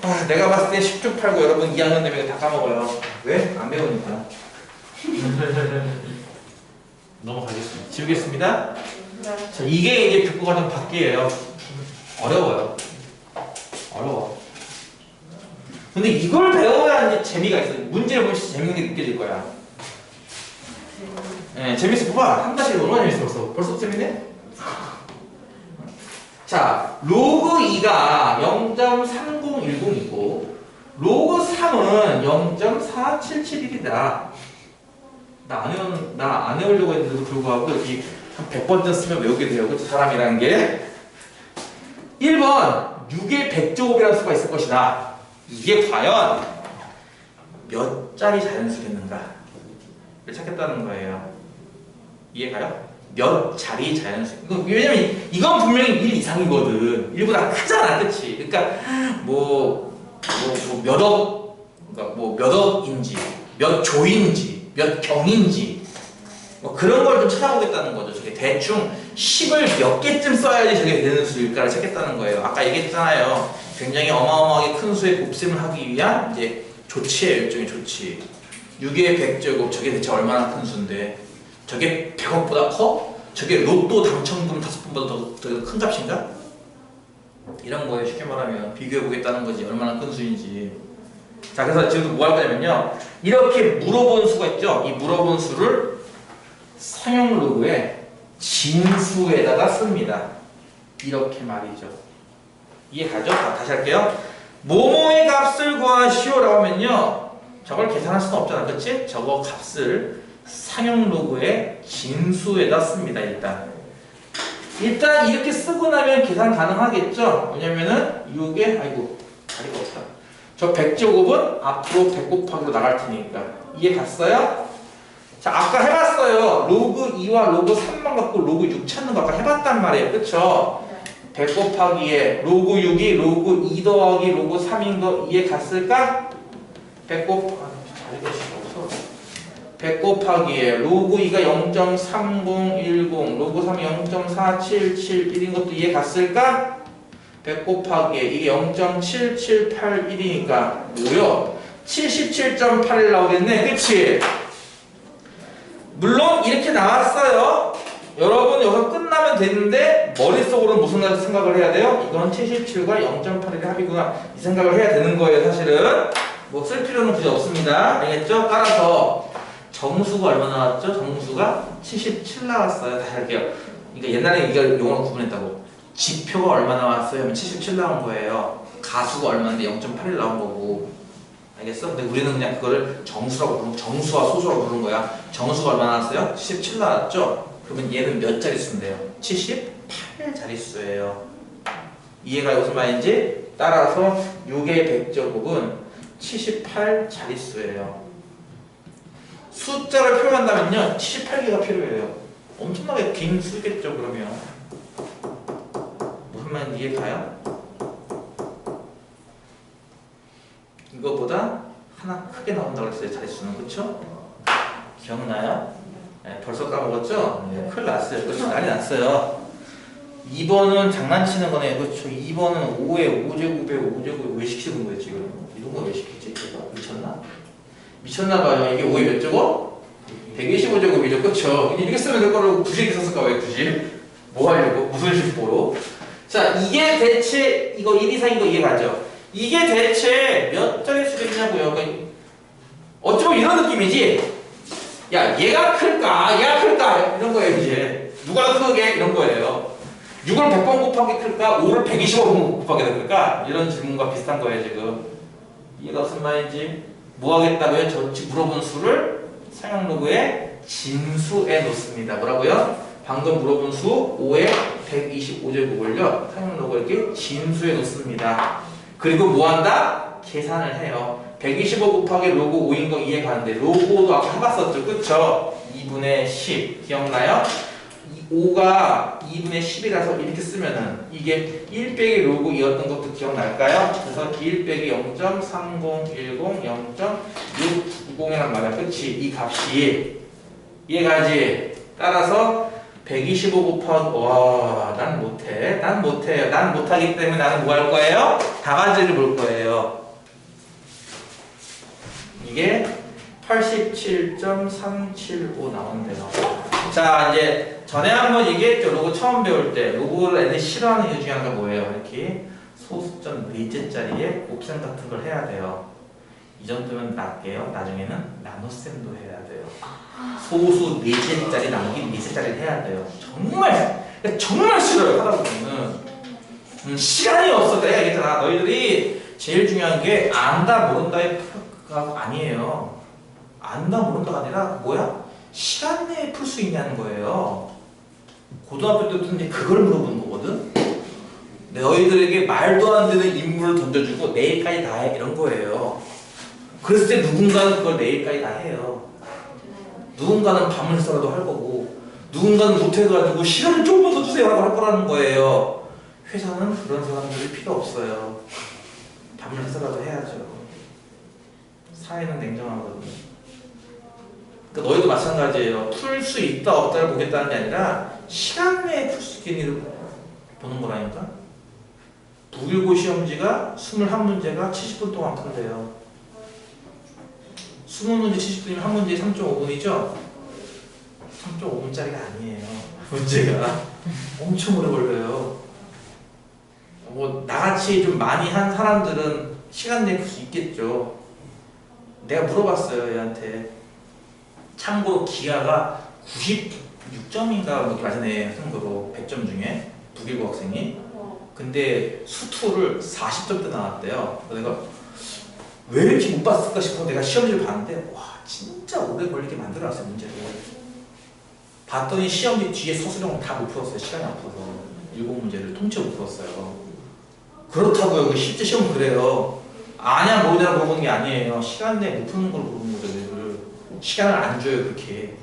아, 내가 봤을 때 10중 8구 여러분 2학년 되면 다 까먹어요. 왜? 안 배우니까. 넘어가겠습니다. 지우겠습니다. 자, 이게 이제 교과 과정 바뀌에요. 어려워요. 어려워. 근데 이걸 배워야 이제 재미가 있어요. 문제를 보면 재밌는 게 느껴질 거야. 네, 재밌어. 봐봐. 한 다시 얼마나 재밌어. 벌써 재밌네? 자, 로그 2가 0.3010이고 로그 3은 0.4771이다. 나 안 외우려고 했는데도 불구하고 여기 한 100번쯤 쓰면 외우게 돼요. 그렇죠? 사람이라는 게. 1번 6의 100제곱이라는 수가 있을 것이다. 이게 과연 몇 자리 자연수겠는가? 를 찾겠다는 거예요. 이해가요? 몇 자리 자연수. 왜냐면 이건 분명히 1 이상이거든. 1보다 크잖아. 그치? 그러니까 몇 억, 그러니까 몇 억인지, 몇 조인지, 몇 경인지 뭐 그런 걸 좀 찾아보겠다는 거죠. 저게 대충 10을 몇 개쯤 써야지 저게 되는 수일까를 찾겠다는 거예요. 아까 얘기했잖아요. 굉장히 어마어마하게 큰 수의 곱셈을 하기 위한 이제 조치예요. 일종의 조치. 6의 100제곱 저게 대체 얼마나 큰 수인데 저게 100억보다 커? 저게 로또 당첨금 5번보다 더 큰 값인가? 이런 거에 쉽게 말하면 비교해보겠다는 거지. 얼마나 큰 수인지. 자, 그래서 지금 뭐 할 거냐면요. 이렇게 물어본 수가 있죠. 이 물어본 수를 상용 로그에 진수에다가 씁니다. 이렇게 말이죠. 이해가죠? 자, 다시 할게요. 뭐뭐의 값을 구하시오라고 하면요. 저걸 계산할 수는 없잖아. 그치? 저거 값을 상용 로그에 진수에다 씁니다. 일단 이렇게 쓰고 나면 계산 가능하겠죠? 왜냐면은 6에 아이고 다리가 없다. 저 100제곱은 앞으로 100 곱하기로 나갈 테니까. 이해 갔어요? 자, 아까 해봤어요. 로그 2와 로그 3만 갖고 로그 6 찾는 거 아까 해봤단 말이에요. 그쵸? 100 곱하기에 로그 6이 로그 2 더하기 로그 3인 거 이해 갔을까? 100 곱하기, 자리가 없어. 100 곱하기에 로그 2가 0.3010, 로그 3이 0.4771인 것도 이해 갔을까? 100 곱하기에 이게 0.7781이니까 뭐요? 77.81 나오겠네. 그치? 물론 이렇게 나왔어요. 여러분 여기서 끝나면 되는데 머릿속으로는 무슨 생각을 해야 돼요? 이건 77과 0.81의 합이구나. 이 생각을 해야 되는 거예요. 사실은 뭐 쓸 필요는 굳이 없습니다. 알겠죠? 따라서 정수가 얼마 나왔죠? 정수가 77 나왔어요. 다시 할게요. 그러니까 옛날에 이걸 용어로 구분했다고. 지표가 얼마 나왔어요? 하면 77 나온 거예요. 가수가 얼마인데 0.81 나온 거고. 알겠어? 근데 우리는 그냥 그거를 정수라고 부르는, 정수와 소수라고 부르는 거야. 정수가 얼마 나왔어요? 77 나왔죠? 그러면 얘는 몇 자릿수인데요? 78 자릿수예요. 이해가 무슨 말인지? 따라서 6의 100제곱은 78 자릿수예요. 숫자를 표현한다면요 78개가 필요해요. 엄청나게 긴 수겠죠. 그러면 무슨 말인지 이해 가요? 이거보다 하나 크게 나온다고 했어요. 자릿수는. 그쵸? 기억나요? 네, 벌써 까먹었죠? 네, 큰일 났어요. 그렇죠? 난리 났어요. 2번은 장난치는 거네요. 그렇죠? 2번은 5에 5제곱에 5제곱에 왜 시키는 거예요 지금? 이런 거 왜 시키지? 제가 미쳤나? 미쳤나봐요. 이게 5에 몇 제곱? 125제곱이죠. 그쵸? 이렇게 쓰면 될 거를 90 썼을까? 왜 90? 뭐 하려고? 무슨 식으로? 자, 이게 대체 이거 1, 2, 4인 거 이해가죠? 이게 대체 몇 자릿수겠냐고요. 그러니까 어쩌면 이런 느낌이지? 야, 얘가 클까? 얘가 클까? 이런 거예요, 이제. 누가 크게? 이런 거예요. 6을 100번 곱하기 클까? 5를 125번 곱하기 클까? 이런 질문과 비슷한 거예요, 지금. 이해가 무슨 말인지? 뭐 하겠다고요? 저 물어본 수를 사용 로그에 진수에 놓습니다. 뭐라고요? 방금 물어본 수 5에 125제곱을요. 사용 로그에 이렇게 진수에 놓습니다. 그리고 뭐 한다? 계산을 해요. 125 곱하기 로그 5인 거 이해 가는데 로그 5도 아까 해봤었죠. 그쵸? 2분의 10 기억나요? 5가 2분의 10이라서 이렇게 쓰면은 이게 1 빼기 로그 2였던 것도 기억날까요? 그래서 1 빼기 0.3010 0.690이란 말이야. 그치? 이 값이 이해가지? 따라서 125 곱하기 난 못해. 난 못해요. 난 못하기 때문에 나는 뭐 할 거예요? 다가지를 볼 거예요. 이게 87.375 나온대요. 자, 이제 전에 한번 얘기했죠. 로그 처음 배울 때 로그를 애들이 싫어하는 이유 중에 하나가 뭐예요? 이렇게 소수점 4제짜리에 곱셈 같은 걸 해야 돼요. 이 정도면 낫게요. 나중에는 나눗셈도 해야 돼요. 소수 4제짜리 나누기 4제짜리를 해야 돼요. 정말 싫어요. 하다 보면은 시간이 없어. 내가 얘기했잖아. 너희들이 제일 중요한 게 안다 모른다의 가 아니에요. 안다 모른다가 아니라 뭐야? 시간 내에 풀 수 있냐는 거예요. 고등학교 때부터 이제 그걸 물어보는 거거든. 너희들에게 말도 안 되는 임무를 던져주고 내일까지 다 해 이런 거예요. 그랬을 때 누군가는 그걸 내일까지 다 해요. 누군가는 밤을 새서라도 할 거고 누군가는 못해가지고 시간을 조금만 더 주세요 하고 할 거라는 거예요. 회사는 그런 사람들이 필요 없어요. 밤을 새서라도 해야죠. 사회는 냉정하거든요. 그러니까 너희도 마찬가지예요. 풀 수 있다 없다를 보겠다는 게 아니라 시간 내에 풀 수 있는 보는 거라니까. 부일고 시험지가 21문제가 70분 동안 푼대요. 20문제 70분이면 한 문제에 3.5분이죠? 3.5분짜리가 아니에요. 문제가 엄청 오래 걸려요. 뭐 나같이 좀 많이 한 사람들은 시간 내에 풀 수 있겠죠. 내가 물어봤어요 얘한테. 참고로 기하가 96점인가 그렇게 맞으네. 참고로 100점 중에 북일고 학생이. 근데 수투를 40점대 나왔대요. 내가 왜 이렇게 못 봤을까 싶어서 내가 시험지를 봤는데 와 진짜 오래 걸리게 만들어놨어요 문제를. 봤더니 시험지 뒤에 서술형을 다 못 풀었어요. 시간이 없어서 7문제를 통째로 못 풀었어요. 그렇다고요. 실제 시험은 그래요. 아냐 모르냐 물어보는 게 아니에요. 시간 내에 못 푸는 걸 물어보는 거죠. 얘를. 시간을 안 줘요 그렇게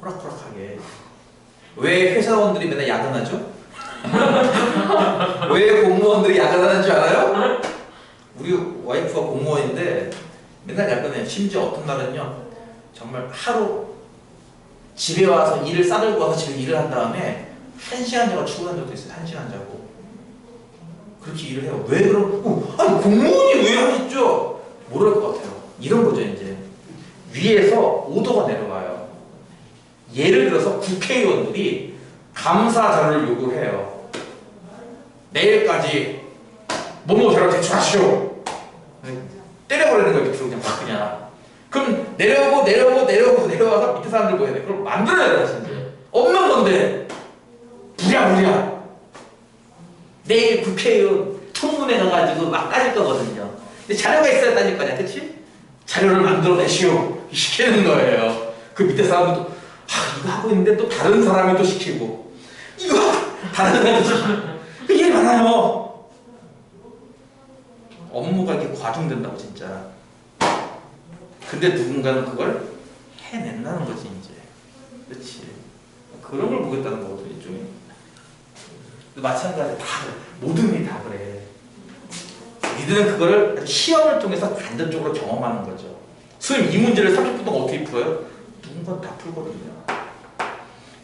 호락호락하게. 왜 회사원들이 맨날 야근하죠? 왜 공무원들이 야근하는 줄 알아요? 우리 와이프가 공무원인데 맨날 야근해요. 심지어 어떤 날은요 정말 하루 집에 와서 일을 싸들고 와서 집에 일을 한 다음에 1시간 자고 출근한 적도 있어요. 1시간 자고 그렇게 일을 해요. 왜 그럼? 아니 공무원이 왜 하겠죠? 모를 것 같아요. 이런 거죠. 이제 위에서 오더가 내려와요. 예를 들어서 국회의원들이 감사 자료를 요구해요. 내일까지 뭐뭐 자료 제출하시오. 때려버리는 거예요. 밑으로 그냥. 그럼 내려와서 밑에 사람들 뭐 해야 돼? 그걸 만들어야 돼. 진짜. 없는 건데 부랴부랴 내일 국회의원 청문회 가가지고 막 따질 거거든요. 근데 자료가 있어야 따질 거냐, 그치? 자료를 만들어내시오 시키는 거예요. 그 밑에 사람도 이거 하고 있는데 또 다른 사람이 또 시키고 이거 다른 사람이 시키고 이게 많아요. 업무가 이렇게 과중된다고 진짜. 근데 누군가는 그걸 해낸다는 거지 이제. 그렇지. 그런 걸 보겠다는 거거든 일종의. 마찬가지로 다 그래. 모든 일이 다 그래. 니들은 그거를 시험을 통해서 간접적으로 경험하는 거죠. 선생님 이 문제를 30분 동안 어떻게 풀어요? 누군가 다 풀거든요.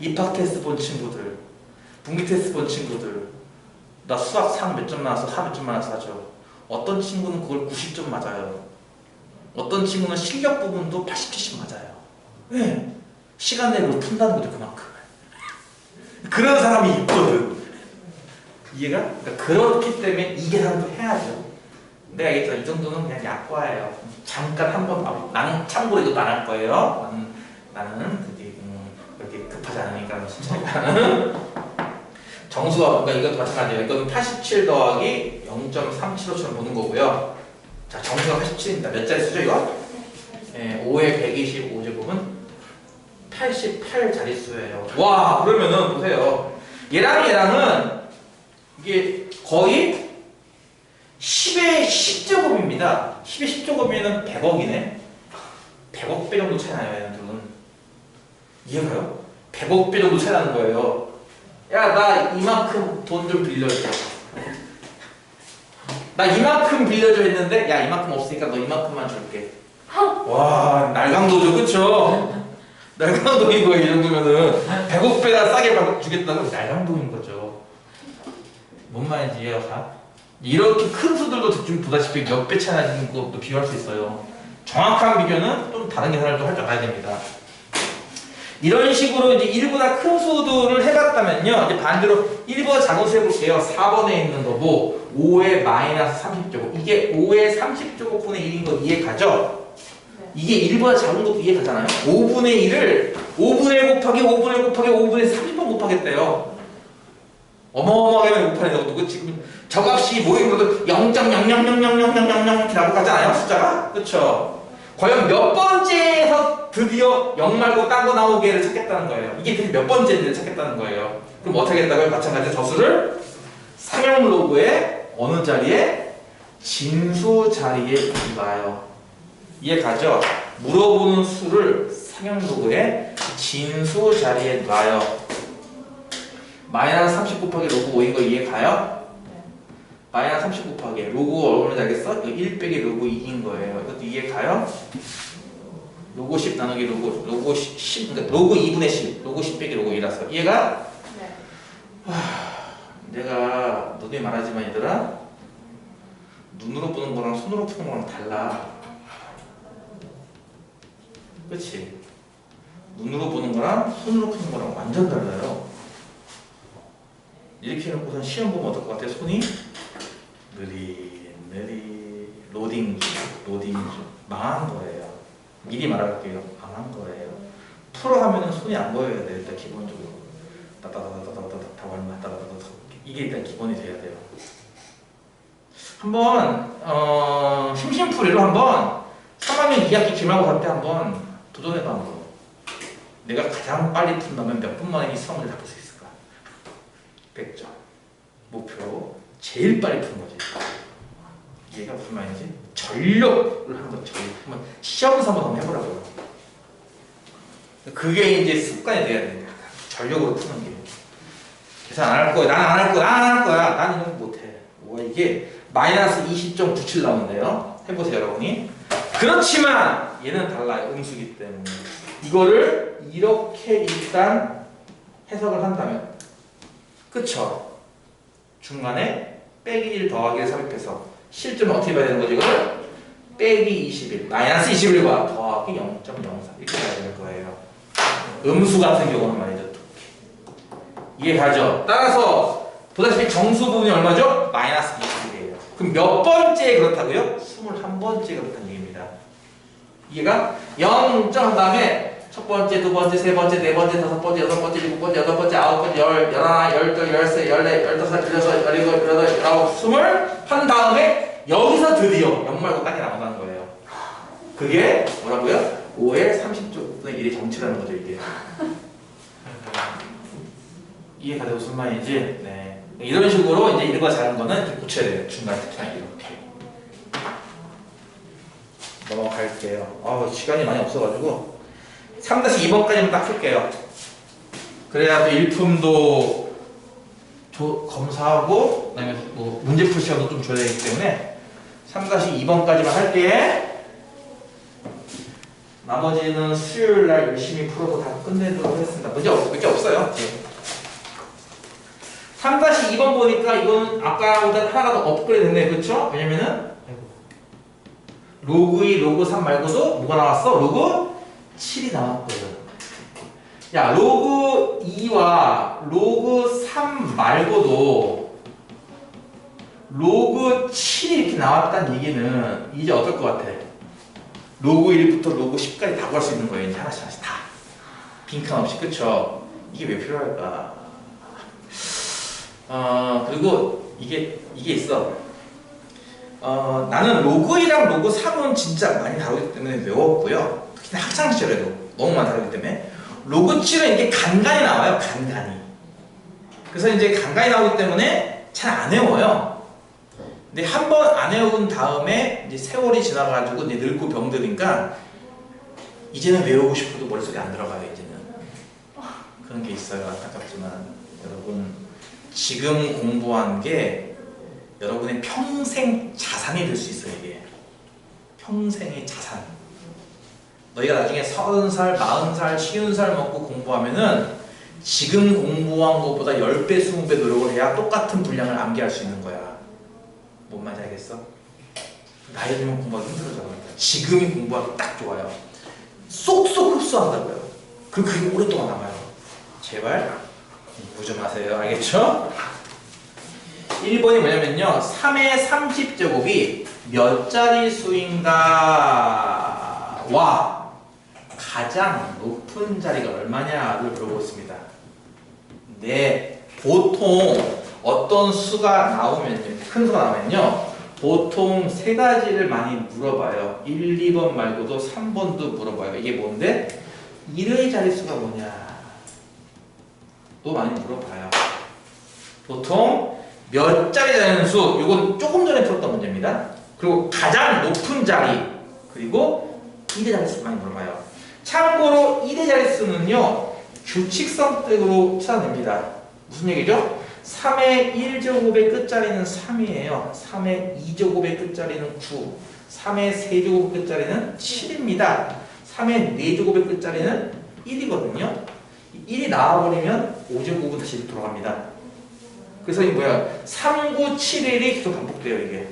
입학 테스트 본 친구들, 분기 테스트 본 친구들, 나 수학 상 몇 점 나와서 하 몇 점 나와서 하죠. 어떤 친구는 그걸 90점 맞아요. 어떤 친구는 실력 부분도 80, 70 맞아요. 왜? 시간 내로 푼다는 거죠 그만큼. 그런 사람이 있거든. 이해가? 그러니까 그렇기 때문에 이 계산도 해야죠. 내가 얘기했잖아. 이 정도는 그냥 약과예요. 잠깐 한번 나는 참고로 이것도 안 할 거예요. 나는 그렇게 급하지 않으니까 천천히 가는 정수가 그러니까 이것도 마찬가지예요. 이거는 87 더하기 0.375처럼 보는 거고요. 자, 정수가 87입니다. 몇 자리 수죠 이거? 네, 5의 125제곱은 88 자릿수예요. 와, 그러면은 보세요. 얘랑은 이게 거의 10의 10제곱입니다. 10의 10제곱이면 100억이네. 100억 배 정도 차이 나요, 얘네들은. 이해가요? 100억 배 정도 차이 나는 거예요. 야, 나 이만큼 돈 좀 빌려줘. 나 이만큼 빌려줘 했는데, 야, 이만큼 없으니까 너 이만큼만 줄게. 와, 날강도죠, 그쵸? 날강도인 거예요, 이 정도면은. 100억 배나 싸게 주겠다고 날강도인 거죠. 뭔 말인지 이해가 가? 이렇게 큰 수들도 지금 보다시피 몇 배 차이 나는 것도 비교할 수 있어요. 정확한 비교는 좀 다른 계산을 좀 할 줄 알아야 됩니다. 이런 식으로 이제 1보다 큰 수들을 해봤다면요. 이제 반대로 1보다 작은 수 해볼게요. 4번에 있는 거고 5의 마이너스 30제곱. 이게 5의 30제곱분의 1인 거 이해 가죠? 이게 1보다 작은 것도 이해 가잖아요. 5분의 1을 5분의 1 곱하기 5분의 1 곱하기 5분의 1 30번 곱하겠대요. 어마어마하게 곱하는 것도 그 지금 저값이 모인 것도 0.00000000이라고 가잖아요. 숫자가. 그쵸? 과연 몇 번째에서 드디어 0 말고 딴 거 나오게를 찾겠다는 거예요. 이게 드디어 몇 번째인지를 찾겠다는 거예요. 그럼 어떻게 하겠다고요? 마찬가지로 저수를 상형 로그의 어느 자리에? 진수 자리에 놔요. 이해 가죠? 물어보는 수를 상형 로그의 진수 자리에 놔요. 마이너스 30 곱하기 로그 5인 거 이해 가요? 마이너스 30 곱하기 로그가 얼마나 되겠어? 1 빼기 로그 2인 거예요. 이것도 이해 가요? 로그 10 나누기 로그 10, 그러니까 로그 2분의 10, 로그 10 빼기 로그 2라서 이해가? 네. 내가 너네 말하지만 얘들아 눈으로 보는 거랑 손으로 푸는 거랑 달라. 그치? 눈으로 보는 거랑 손으로 푸는 거랑 완전 달라요. 이렇게 해놓고선 시험 보면 어떨 것 같아요? 손이 느리 로딩 중 망한 거예요. 미리 말할게요. 망한 거예요. 프로 하면은 손이 안 보여야 돼요. 일단 기본적으로 따다다다다다다 얼마 따다다다 이게 일단 기본이 돼야 돼요. 한번 심심풀이로 한번 3학년 2학기 기말고사 때 한번 도전해봐 한번. 내가 가장 빨리 푼다면 몇 분 만에 이 수학 문제 다 풀 수 있을까? 100점 목표 제일 빨리 푸는 거지. 얘가 무슨 말인지? 전력을 한번 시험삼아 한번 해보라고요. 그게 이제 습관이 돼야 돼요. 전력으로 푸는 게. 계산 안 할 거야. 난 안 할 거야. 난 안 할 거야. 난 이런 거 못해. 와, 이게 마이너스 20.97 나오는데요. 해보세요, 여러분이. 그렇지만 얘는 달라요. 음수기 때문에. 이거를 이렇게 일단 해석을 한다면, 그쵸? 중간에 빼기 1 더하기 1 삽입해서 실점은 어떻게 봐야 되는 거죠? 이거를 빼기 21, 마이너스 21과 더하기 0.04 이렇게 봐야 되는 거예요. 음수 같은 경우는 말이죠. 이해가죠? 따라서 보다시피 정수 부분이 얼마죠? 마이너스 21이에요. 그럼 몇 번째 그렇다고요? 21번째 그렇다는 얘기입니다. 이해가? 0점 한 다음에 첫 번째, 두 번째, 세 번째, 네 번째, 다섯 번째, 여섯 번째, 일곱 번째, 여덟 번째, 아홉 번째, 열하나, 열둘, 열세, 열네, 열다섯, 열여섯, 열일곱, 열여덟, 열아홉, 스물 한 다음에 여기서 드디어 0 말고 딱 나온다는 거예요. 그게 뭐라고요? 5의 30분의 1의 정치라는 거죠, 이게. 이해가 돼요? 무슨 말인지? 네. 이런 식으로 이제 이런 거 작은 거는 이렇게 고쳐야 돼요. 중간 특징 이렇게. 넘어갈게요. 시간이 많이 없어가지고 3-2번까지만 딱 풀게요. 그래야 또 일품도 검사하고 그다음에 뭐 문제풀 시간도 좀 줘야 되기 때문에 3-2번까지만 할게. 나머지는 수요일날 열심히 풀어서 다 끝내도록 하겠습니다. 문제 몇 개 없어요. 3-2번 보니까 이건 아까보다 하나가 더 업그레이드 됐네. 그렇죠? 왜냐면은 로그 2, 로그 3 말고도 뭐가 나왔어? 로그 7이 나왔거든. 야, 로그 2와 로그 3 말고도 로그 7이 이렇게 나왔다는 얘기는 이제 어떨 것 같아? 로그 1부터 로그 10까지 다 구할 수 있는 거예요. 이제 하나씩 다. 빈칸 없이. 그쵸? 이게 왜 필요할까? 그리고 이게 있어. 나는 로그 1이랑 로그 3은 진짜 많이 다루기 때문에 외웠고요. 특히 학창시절에도 너무 많이 다루기 때문에. 로그 7은 이게 간간히 나와요. 간간히. 그래서 이제 간간히 나오기 때문에 잘 안 외워요. 근데 한 번 안 외운 다음에 이제 세월이 지나가지고 이제 늙고 병드니까 이제는 외우고 싶어도 머릿속에 안 들어가요. 이제는. 그런 게 있어요. 안타깝지만. 여러분, 지금 공부한 게 여러분의 평생 자산이 될 수 있어요. 이게 평생의 자산. 너희가 나중에 30살, 40살, 50살 먹고 공부하면은 지금 공부한 것보다 10배, 20배 노력을 해야 똑같은 분량을 암기할 수 있는 거야. 뭔 말인지 알겠어? 나이 들면 공부하기 힘들어져. 지금이 공부하기 딱 좋아요. 쏙쏙 흡수한다고요. 그게 오랫동안 남아요. 제발 공부 좀 하세요. 알겠죠? 1번이 뭐냐면요. 3의 30제곱이 몇 자릿수인가 와 가장 높은 자리가 얼마냐를 물어보고 있습니다. 네, 보통 어떤 수가 나오면요, 큰 수가 나오면요, 보통 세 가지를 많이 물어봐요. 1, 2번 말고도 3번도 물어봐요. 이게 뭔데? 1의 자릿수가 뭐냐? 또 많이 물어봐요. 보통 몇 자리 되는 수, 이건 조금 전에 풀었던 문제입니다. 그리고 가장 높은 자리, 그리고 1의 자릿수 많이 물어봐요. 참고로 1의 자릿수는요, 규칙성으로 찾아냅니다. 무슨 얘기죠? 3의 1제곱의 끝자리는 3이에요. 3의 2제곱의 끝자리는 9, 3의 3제곱의 끝자리는 7입니다. 3의 4제곱의 끝자리는 1이거든요. 1이 나와버리면 5제곱은 다시 돌아갑니다. 그래서 이게 뭐야? 3, 9, 7, 1이 계속 반복돼요, 이게.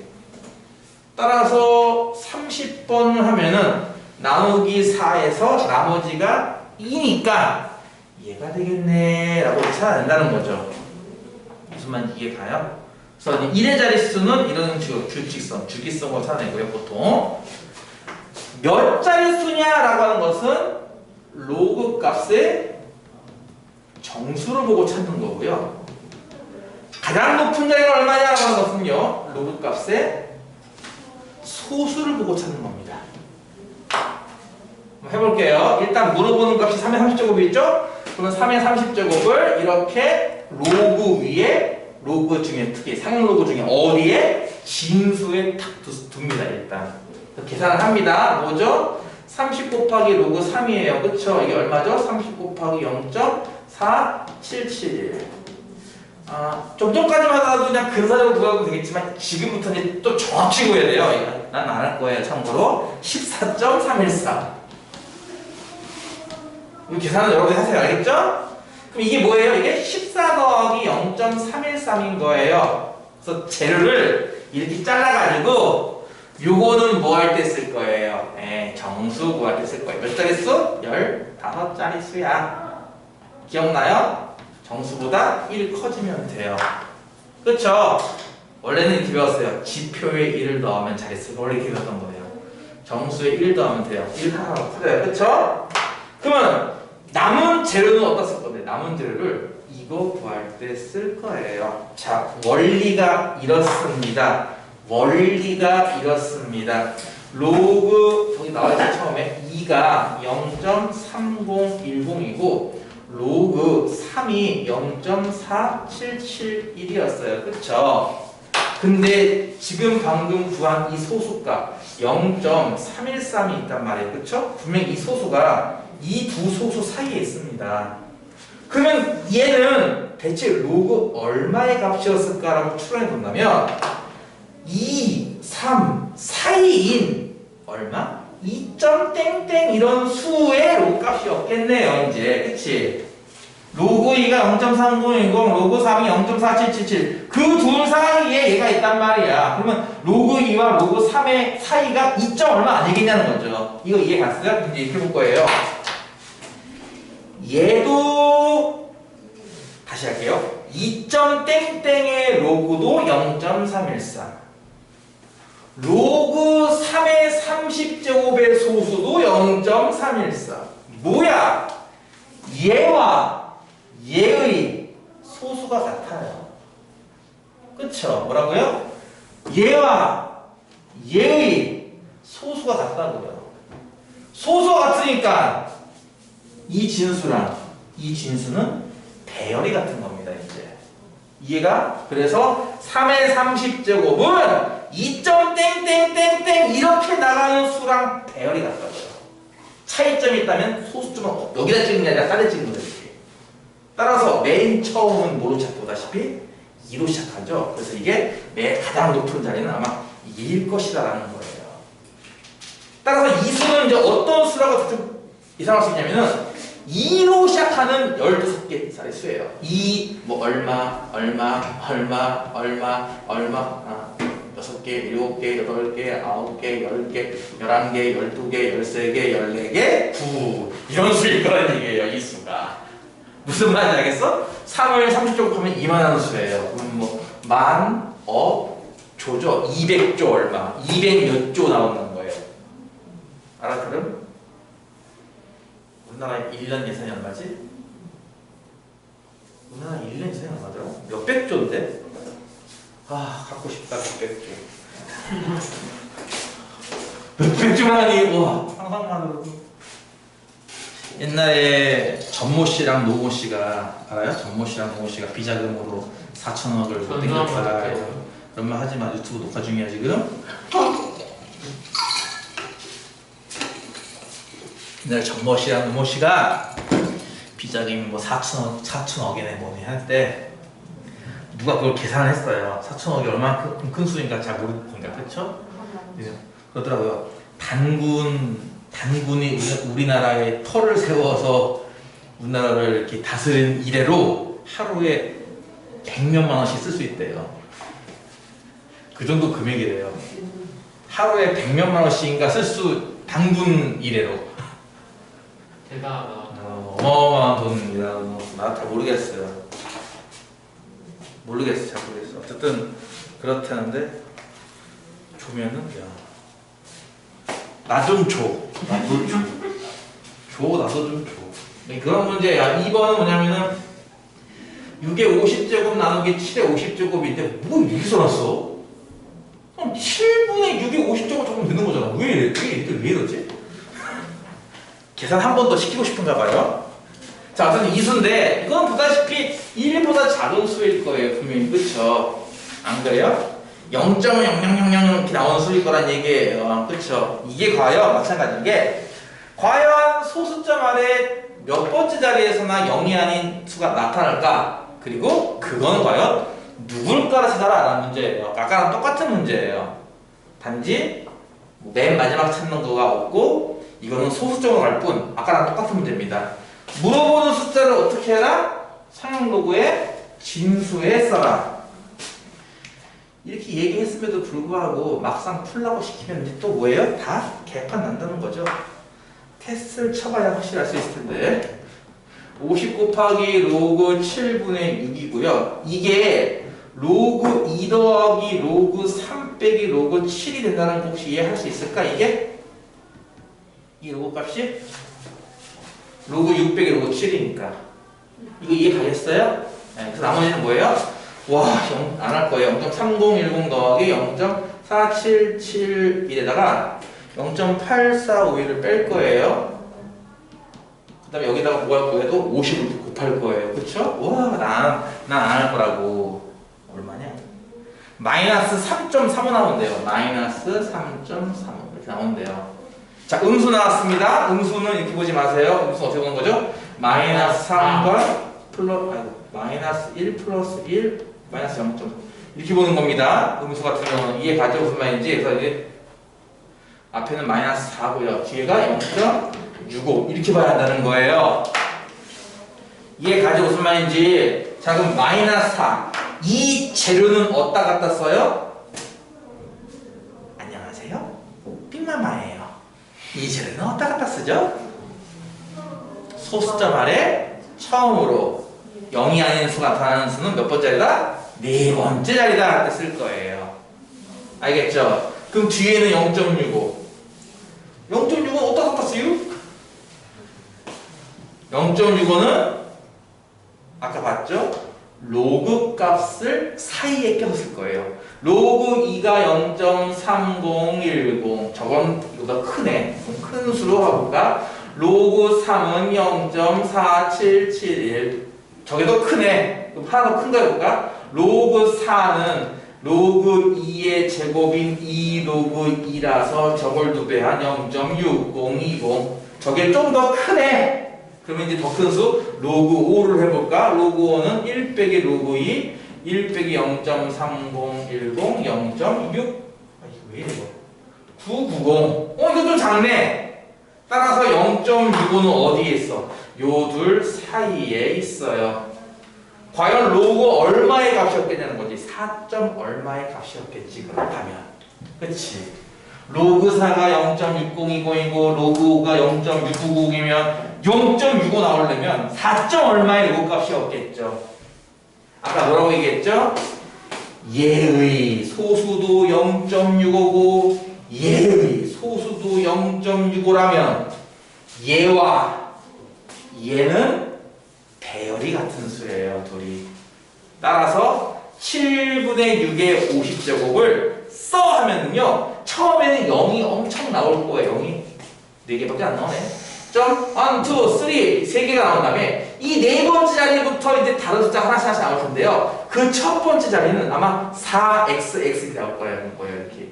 따라서 30번을 하면은 나누기 4에서 나머지가 2니까 얘가 되겠네 라고 찾아낸다는 거죠. 무슨 말인지 이해가요? 그래서 1의 자릿수는 이런 규칙성, 주기성으로 찾아내고요. 보통 몇 자릿수냐라고 하는 것은 로그 값의 정수를 보고 찾는 거고요. 가장 높은 자리가 얼마냐라고 하는 것은요, 로그 값의 소수를 보고 찾는 겁니다. 한번 해볼게요. 일단 물어보는 값이 3의 30제곱이 있죠? 그러면 3의 30제곱을 이렇게 로그 위에, 로그 중에 특히 상용 로그 중에 어디에? 진수에 탁 둡니다. 일단 계산을 합니다. 뭐죠? 30 곱하기 로그 3이에요. 그쵸? 이게 얼마죠? 30 곱하기 0.4771. 좀 전까지만 하더라도 그냥 근사적으로 구하면 되겠지만 지금부터 이제 또 정확히 구해야 돼요. 난 안 할 거예요. 참고로 14.314. 이 계산은 여러분이 하세요. 알겠죠? 그럼 이게 뭐예요? 이게 14 더하기 0.313인 거예요. 그래서 재료를 이렇게 잘라가지고 요거는 뭐 할 때 쓸 거예요? 정수 구할 때 쓸 거예요. 몇 자리 수? 15자리 수야. 기억나요? 정수보다 1 커지면 돼요. 그쵸? 원래는 이렇게 배웠어요. 지표에 1을 넣으면 자릿수가 원래 이렇게 배웠던 거예요. 정수에 1 더하면 돼요. 1 하나로 커져요. 그쵸? 그러면 남은 재료는 어디다 쓸 건데? 남은 재료를 이거 구할 때 쓸 거예요. 자, 원리가 이렇습니다. 원리가 이렇습니다. 로그 여기 나와있죠. 처음에 2가 0.3010이고 로그 3이 0.4771이었어요. 그쵸? 근데 지금 방금 구한 이 소수값 0.313이 있단 말이에요. 그쵸? 분명히 이 소수가 이 두 소수 사이에 있습니다. 그러면 얘는 대체 로그 얼마의 값이었을까라고 추론해 본다면 2, 3 사이인 얼마? 2땡땡 이런 수의 로그 값이었겠네요. 이제 그치? 로그 2가 0.3010, 로그 3이 0.4777 그 둘 사이에 얘가 있단 말이야. 그러면 로그 2와 로그 3의 사이가 2점 얼마 아니겠냐는 거죠. 이거 이해 갔어요? 이제 이렇게 볼 거예요. 얘도 다시 할게요. 2땡땡의 로그도 0.313 로그 3의 30제곱의 소수도 0.314 뭐야? 얘와 얘의 소수가 같아요. 그쵸? 뭐라고요? 얘와 얘의 소수가 같다고요. 소수가 같으니까 이 진수랑 이 진수는 대열이 같은 겁니다. 이제 이해가? 그래서 3의 30제곱은 2땡땡땡땡 이렇게 나가는 수랑 대열이 같다고요. 차이점이 있다면 소수점은 여기다 찍는 게 아니라 딴 데 찍는 거예요. 따라서 맨 처음은 뭐로 시작보다시피 2로 시작하죠. 그래서 이게 가장 높은 자리는 아마 2일 것이다라는 거예요. 따라서 이 수는 이제 어떤 수라고 좀 이상할 수 있냐면은 2로 시작하는 12개짜리 수예요. 2, 뭐 얼마, 6개, 7개, 8개, 9개, 10개, 11개, 12개, 13개, 14개, 9 이런 수일 거란 얘기예요. 이 수가 무슨 말인지 알겠어? 3을 30조 곱하면 이만한 수예요. 그럼 뭐 만, 조죠. 200조 얼마, 200몇 조 나온다는 거예요. 알아들음? 우리나라의 1년 예산이 얼마지? 우리나라 1년 예산이 얼마더라? 몇백 조인데? 갖고 싶다. 몇백 조. 몇백 조라니, 와, 상상만으로도. 옛날에 전모 씨랑 노모 씨가 알아요? 전모 씨랑 노모 씨가 비자금으로 4천억을 못 땡겼다. 그런 말 하지 마. 유튜브 녹화 중이야 지금. 옛날에 전모 씨랑 노모 씨가 비자금이 뭐 4천억이네 뭐니 할 때 누가 그걸 계산을 했어요. 4천억이 얼마큼 큰 수인가 잘 모르니까 그렇죠? 그러더라고요. 단군이 우리나라에 터를 세워서 우리나라를 이렇게 다스린 이래로 하루에 100몇만 원씩 쓸 수 있대요. 그 정도 금액이래요. 하루에 100몇만 원씩인가 쓸 수 단군 이래로. 대단하다. 어마어마한 돈입니다. 나 잘 모르겠어요. 잘 모르겠어. 어쨌든 그렇다는데 조면은 야. 나 좀 줘. 나도 줘. 나도 좀 줘. 그런 문제야. 2번은 뭐냐면은 6의 50제곱 나누기 7의 50제곱인데 뭐 이렇게 써놨어? 7분의 6의 50제곱 조금 되는 거잖아. 왜 이러지? 계산 한 번 더 시키고 싶은가 봐요. 자, 어쨌든 이수인데 이건 보다시피 1보다 작은 수일 거예요. 분명히. 그쵸? 안 그래요? 0.0000 이렇게 나오는 수일 거란 얘기예요. 그쵸? 이게 과연 마찬가지인 게 과연 소수점 아래 몇 번째 자리에서나 0이 아닌 수가 나타날까? 그리고 그건 과연 누굴까를 찾아라라는 문제예요. 아까랑 똑같은 문제예요. 단지 맨 마지막 찾는 거가 없고 이거는 소수점으로 갈 뿐. 아까랑 똑같은 문제입니다. 물어보는 숫자를 어떻게 해라? 상용 로그에 진수에 써라. 이렇게 얘기했음에도 불구하고 막상 풀라고 시키면 이제 또 뭐예요? 다 개판 난다는 거죠. 테스트를 쳐봐야 확실히 알 수 있을 텐데 50 곱하기 로그 7분의 6이고요. 이게 로그 2 더하기 로그 3 빼기 로그 7이 된다는 거 혹시 이해할 수 있을까? 이게? 이 로그 값이? 로그 6 빼기 로그 7이니까 이거 이해 가겠어요? 네, 그 나머지는 뭐예요? 와, 안 할 거예요. 0.3010 더하기 0.4771에다가 0.8451을 뺄 거예요. 그 다음에 여기다가 뭐 할 거예요? 50을 곱할 거예요. 그쵸? 와, 난 안 할 거라고. 얼마냐? 마이너스 3.35 나온대요. 마이너스 3.35 이렇게 나온대요. 자, 음수 나왔습니다. 음수는 이렇게 보지 마세요. 음수 어떻게 보는 거죠? 마이너스 3과 마이너스 1 플러스 1 마이너스 0. 이렇게 보는 겁니다. 음수 같은 경우는 이해 가죠? 무슨 말인지. 그래서 이제 앞에는 마이너스 4고요. 뒤에가 0.65 이렇게 봐야 한다는 거예요. 이해 가죠? 무슨 말인지. 자, 그럼 마이너스 4. 이 재료는 어디다 갖다 써요? 안녕하세요. 빅마마예요. 이 재료는 어디다 갖다 쓰죠? 소수점 아래 처음으로 0이 아닌 수가 나타나는 수는 몇 번째이다? 네 번째 자리다 이렇게 쓸 거예요. 알겠죠? 그럼 뒤에는 0.65. 0.65는 어디다 갖다 써요? 0.65는 아까 봤죠? 로그 값을 사이에 껴서 거예요. 로그 2가 0.3010 저건 이거보다 크네. 큰 수로 가볼까? 로그 3은 0.4771 저게 더 크네. 그럼 하나 더 큰 거 해볼까? 로그 4는 로그 2의 제곱인 2 로그 2라서 저걸 2배한 0.6020 저게 좀 더 크네. 그러면 이제 더 큰 수 로그 5를 해볼까? 로그 5는 1 빼기 로그 2 1 빼기 0.3010 0.6 아 이거 왜 이래 이거 990 이거 좀 작네. 따라서 0.65는 어디에 있어? 요 둘 사이에 있어요. 과연 로그 얼마의 값이었겠냐는 거지. 4. 얼마의 값이었겠지 그렇다면. 그치? 로그 4가 0.6020이고 로그 5가 0.690이면 0.65 나오려면 4. 얼마의 로그 값이었겠죠. 아까 뭐라고 얘기했죠? 얘의 소수도 0.65고 얘의 소수도 0.65라면 얘와 얘는 배열이 같은 수예요. 둘이. 따라서 7분의 6의 50제곱을 써 하면요 처음에는 0이 엄청 나올 거예요. 0이 4개밖에 안 나오네. 1, 2, 3 3개가 나온 다음에 이 네 번째 자리부터 이제 다른 숫자 하나씩 나올 텐데요. 그 첫 번째 자리는 아마 4xx 나올 거예요. 이렇게.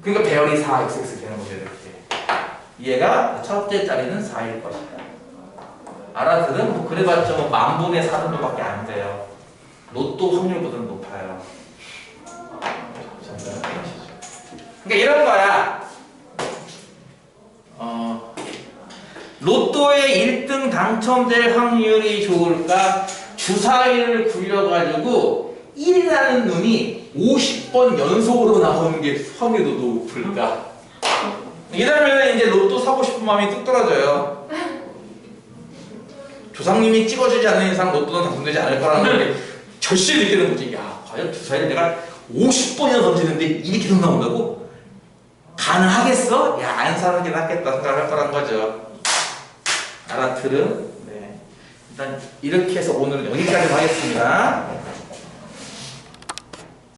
그러니까 배열이 4xx 되는 거죠. 이렇게. 얘가 첫째 자리는 4일 것이다. 알아들은? 뭐 그래봤자 뭐 만분의 4등분밖에 안 돼요. 로또 확률보다는 높아요. 그러니까 이런 거야. 로또의 1등 당첨될 확률이 좋을까? 주사위를 굴려가지고 1이라는 놈이 50번 연속으로 나오는 게 확률이 더 높을까? 이러면 이제 로또 사고 싶은 마음이 뚝 떨어져요. 조상님이 찍어주지 않는 이상 로또는 당첨되지 않을 거라는 게 절실히 느끼는 거지. 야, 과연 주사위를 내가 50번이나 던지는데 이렇게 돈 나온다고? 가능하겠어? 야, 안 사는 게 낫겠다 생각할 거란 거죠. 알아들은? 네. 일단 이렇게 해서 오늘은 여기까지 하겠습니다.